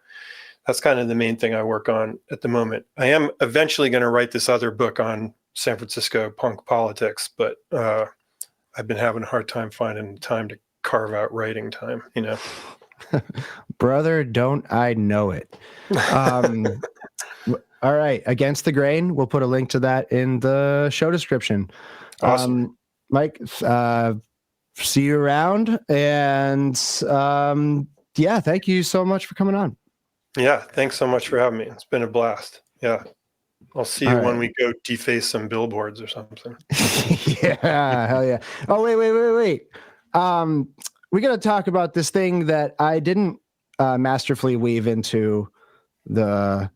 that's kind of the main thing I work on at the moment. I am eventually going to write this other book on San Francisco punk politics, but I've been having a hard time finding time to carve out writing time, you know. Brother, don't I know it. All right. Against the Grain. We'll put a link to that in the show description. Awesome. Mike, see you around. And thank you so much for coming on. Yeah. Thanks so much for having me. It's been a blast. Yeah. I'll see you when we go deface some billboards or something. Yeah, hell yeah. Oh, wait. We got to talk about this thing that I didn't masterfully weave into the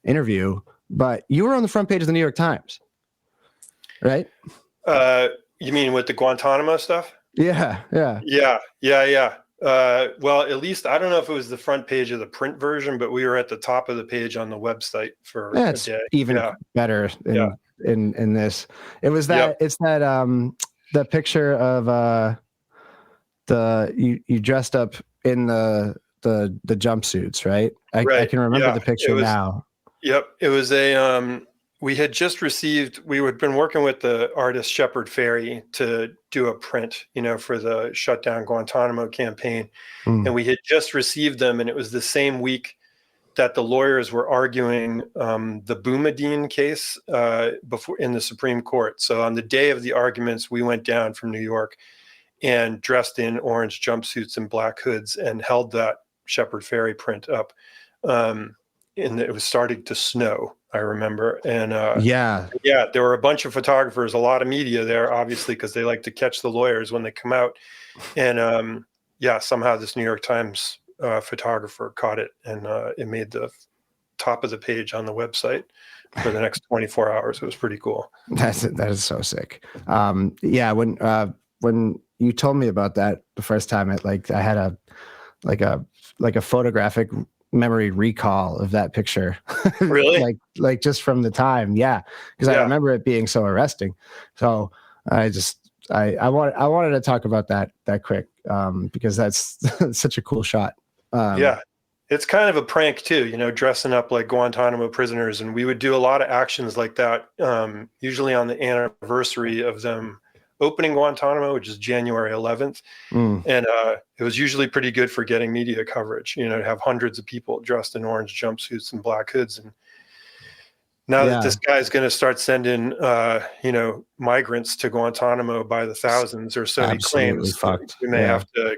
interview, but you were on the front page of the New York Times, right? You mean with the Guantanamo stuff? Yeah. Well, at least I don't know if it was the front page of the print version, but we were at the top of the page on the website for a day. Even better in this. It was that it's that the picture of you dressed up in the jumpsuits, right? I can remember the picture now. Yep. It was we had just received, we had been working with the artist Shepard Fairey to do a print, you know, for the Shutdown Guantanamo campaign. And we had just received them. And it was the same week that the lawyers were arguing the Boumediene case before in the Supreme Court. So on the day of the arguments, we went down from New York and dressed in orange jumpsuits and black hoods and held that Shepard Fairey print up. And it was starting to snow, I remember. And there were a bunch of photographers, a lot of media there, obviously, because they like to catch the lawyers when they come out. And somehow this New York Times photographer caught it, and it made the top of the page on the website for the next 24 hours. It was pretty cool. That is so sick. When you told me about that the first time, I had a photographic memory recall of that picture. Really? like just from the time. Yeah. Because I remember it being so arresting. So I wanted to talk about that quick because that's such a cool shot. It's kind of a prank too, you know, dressing up like Guantanamo prisoners. And we would do a lot of actions like that, usually on the anniversary of them opening Guantanamo, which is January 11th. And it was usually pretty good for getting media coverage, you know, to have hundreds of people dressed in orange jumpsuits and black hoods. And Now that Yeah. this guy's going to start sending, migrants to Guantanamo by the thousands, or so he Absolutely claims, fucked. we may Yeah. have to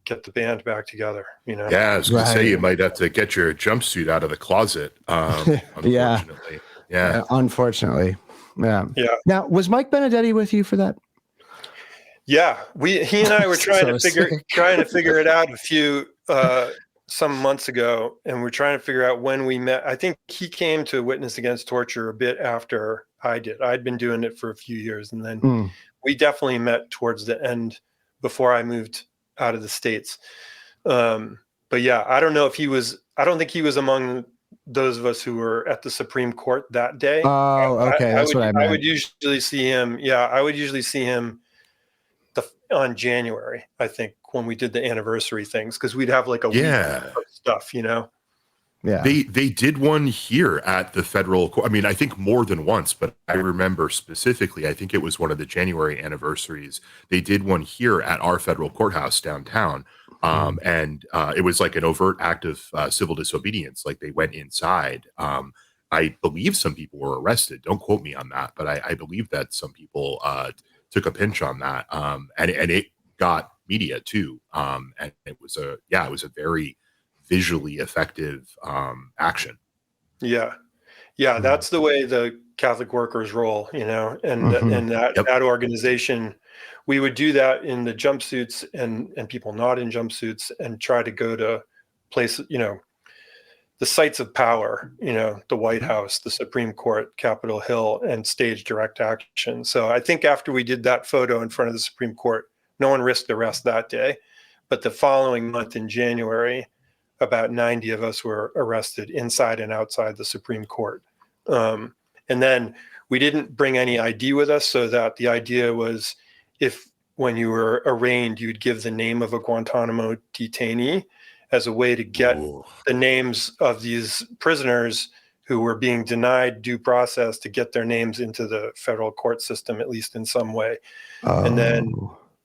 get the band back together. Yeah, I was going to say Right. you might have to get your jumpsuit out of the closet. Unfortunately, yeah. Unfortunately, yeah. Yeah. Now, was Mike Benedetti with you for that? Yeah, he and I were trying So to figure sick. it out some months ago, and we're trying to figure out when we met. I think he came to Witness Against Torture a bit after I did. I'd been doing it for a few years, and then we definitely met towards the end before I moved out of the States. But yeah, I don't know if he was. I don't think he was among those of us who were at the Supreme Court that day. Oh, okay, that's what I meant. I would usually see him. Yeah, I would usually see him on January, I think, when we did the anniversary things, because we'd have like a week of stuff, Yeah. They did one here at the federal court. I mean, I think more than once, but I remember specifically, I think it was one of the January anniversaries. They did one here at our federal courthouse downtown. And it was like an overt act of civil disobedience. Like they went inside. I believe some people were arrested. Don't quote me on that, but I believe that some people took a pinch on that. And it got media too. And it was a very visually effective action. Yeah. That's the way the Catholic workers roll, and that organization, we would do that in the jumpsuits and people not in jumpsuits, and try to go to places, the sites of power, the White House, the Supreme Court, Capitol Hill, and stage direct action. So I think after we did that photo in front of the Supreme Court, no one risked arrest that day. But the following month in January, about 90 of us were arrested inside and outside the Supreme Court. And then we didn't bring any ID with us, so that the idea was, if when you were arraigned, you'd give the name of a Guantanamo detainee as a way to get the names of these prisoners who were being denied due process, to get their names into the federal court system, at least in some way. And then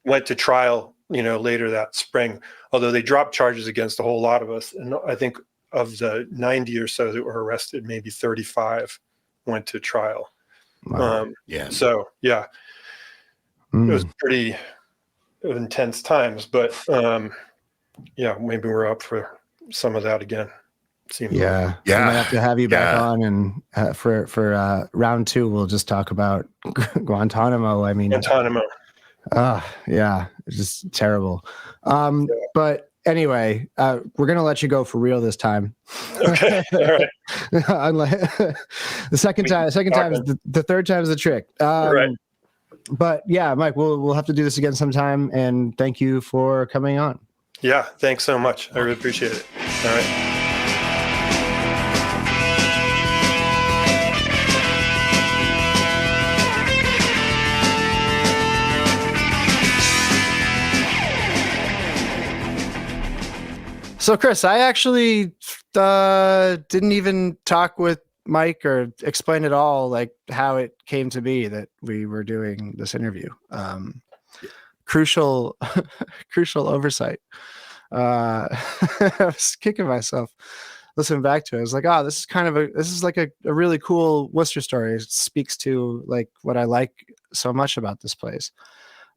went to trial, later that spring, although they dropped charges against a whole lot of us. And I think of the 90 or so that were arrested, maybe 35 went to trial. So yeah, it was pretty intense times, but maybe we're up for some of that again. I might have to have you back on, and for round 2, we'll just talk about Guantanamo. I mean, Guantanamo. It's just terrible. But anyway, we're gonna let you go for real this time. Okay, all right. The second time is the third time is the trick. Right. But yeah, Mike, we'll have to do this again sometime. And thank you for coming on. Yeah, thanks so much. I really appreciate it. All right. So, Chris, I actually didn't even talk with Mike or explain at all, like, how it came to be that we were doing this interview. Crucial oversight. I was kicking myself listening back to it. I was like, this is like a really cool Worcester story. It speaks to like what I like so much about this place.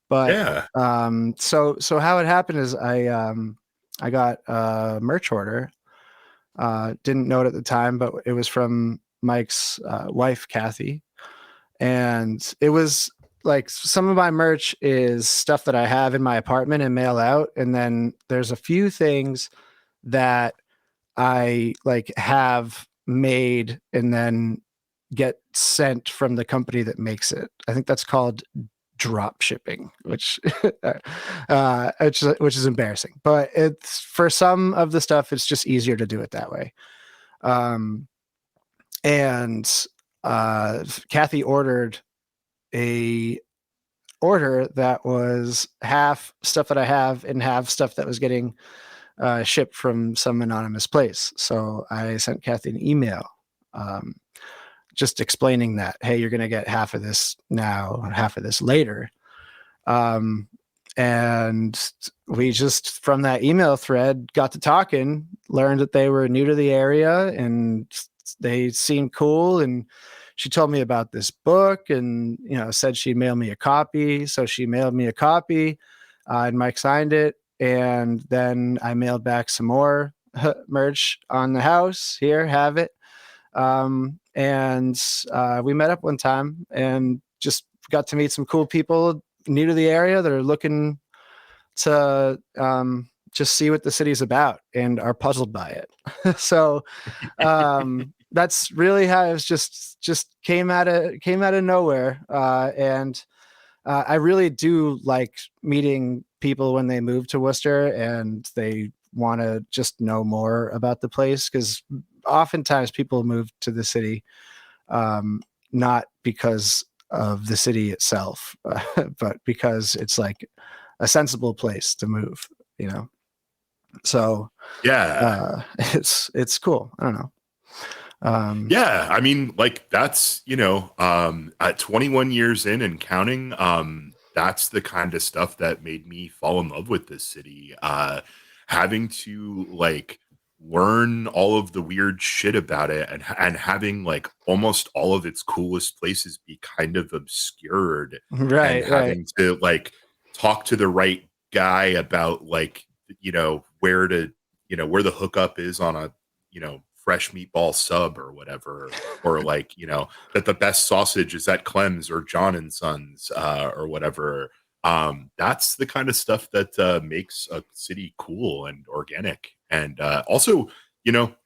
But so how it happened is I got a merch order. Didn't know it at the time, but it was from Mike's wife, Kathy. And it was like, some of my merch is stuff that I have in my apartment and mail out. And then there's a few things that I like have made and then get sent from the company that makes it. I think that's called drop shipping, which is embarrassing, but it's, for some of the stuff, it's just easier to do it that way. And Kathy ordered a order that was half stuff that I have and half stuff that was getting shipped from some anonymous place. So I sent Kathy an email just explaining that, hey, you're going to get half of this now and half of this later. And we just, from that email thread, got to talking, learned that they were new to the area and they seemed cool, and she told me about this book, and said she'd mail me a copy. So she mailed me a copy, and Mike signed it, and then I mailed back some more merch on the house. Here, have it. And we met up one time and just got to meet some cool people new to the area that are looking to just see what the city's about and are puzzled by it. So that's really how it was. Just came out of nowhere. And I really do like meeting people when they move to Worcester and they want to just know more about the place, because oftentimes people move to the city not because of the city itself, but because it's like a sensible place to move, So Yeah. it's cool. I don't know. Yeah, I mean, like that's at 21 years in and counting, that's the kind of stuff that made me fall in love with this city. Having to like learn all of the weird shit about it, and having like almost all of its coolest places be kind of obscured, and Right. having to like talk to the right guy about like where to where the hookup is on a fresh meatball sub or whatever, or like that the best sausage is at Clem's or John and Sons or whatever. That's the kind of stuff that makes a city cool and organic. And also,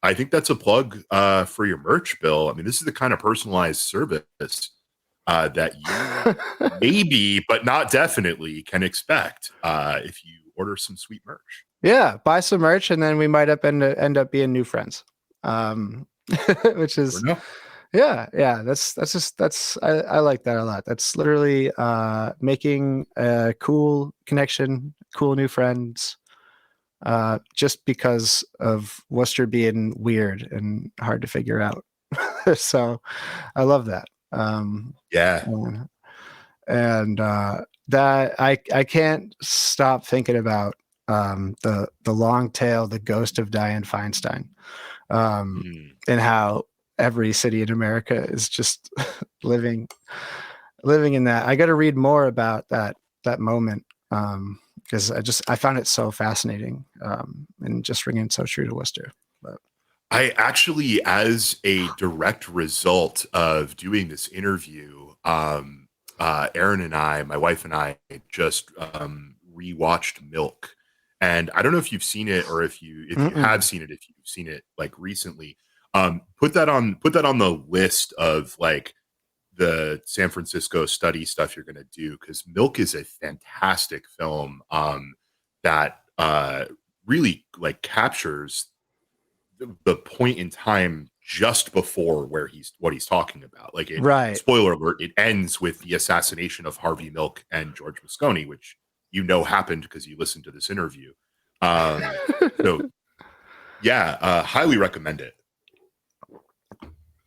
I think that's a plug for your merch, Bill. I mean, this is the kind of personalized service that you maybe, but not definitely, can expect if you order some sweet merch. Yeah, buy some merch, and then we might end up being new friends. Which is yeah, that's I like that a lot. That's literally making a cool connection, cool new friends, just because of Worcester being weird and hard to figure out. So I love that. Yeah. And that I can't stop thinking about the long tail, the ghost of Dianne Feinstein, and how every city in America is just living in that. I got to read more about that moment, because I found it so fascinating, and just ringing so true to Worcester. But I actually, as a direct result of doing this interview, Erin and I, my wife and I, just rewatched Milk. And I don't know if you've seen it, or if you have seen it, if you've seen it like recently. Put that on the list of like the San Francisco study stuff you're going to do, because Milk is a fantastic film that really like captures the point in time just before what he's talking about. Like, right. Spoiler alert, it ends with the assassination of Harvey Milk and George Moscone, which happened because you listened to this interview. So yeah, highly recommend it.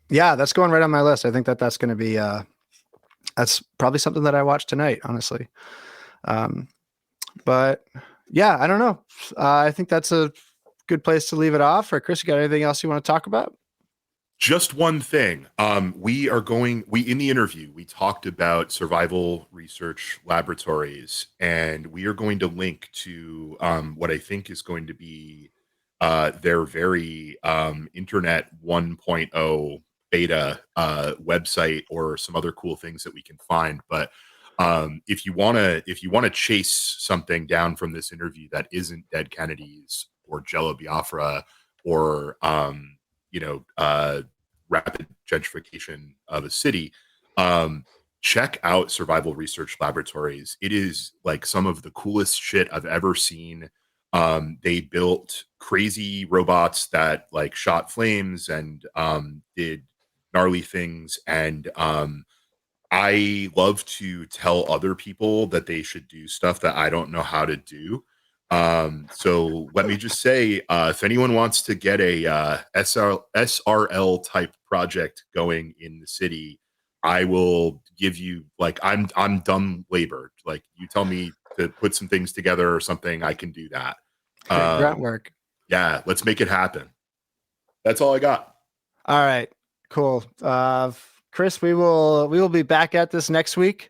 Yeah, that's going right on my list. I think that's going to be that's probably something that I watch tonight, honestly. But yeah, I don't know. I think that's a good place to leave it off. Or Chris, you got anything else you want to talk about? Just one thing. In the interview, we talked about survival research laboratories, and we are going to link to what I think is going to be their very Internet 1.0 beta website, or some other cool things that we can find. But if you want to chase something down from this interview that isn't Dead Kennedys or Jello Biafra or rapid gentrification of a city, check out Survival Research Laboratories. It is like some of the coolest shit I've ever seen. They built crazy robots that like shot flames and did gnarly things. And I love to tell other people that they should do stuff that I don't know how to do. So let me just say, if anyone wants to get a SRL type project going in the city, I will give you, like, I'm dumb labor. Like, you tell me to put some things together or something, I can do that. Grunt work. Yeah, let's make it happen. That's all I got. All right, cool. Chris, we will be back at this next week.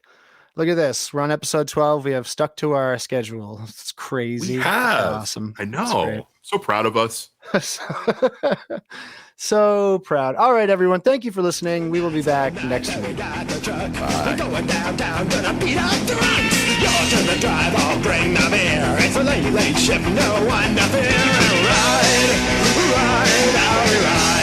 Look at this. We're on episode 12. We have stuck to our schedule. It's crazy. We have. Awesome. I know. So proud of us. So proud. All right, everyone. Thank you for listening. We will be back next week. Bye. Going downtown, gonna beat up the run. You're to the drive, I'll bring the beer. It's a late, late ship, no one to fear. Ride, ride, I'll ride.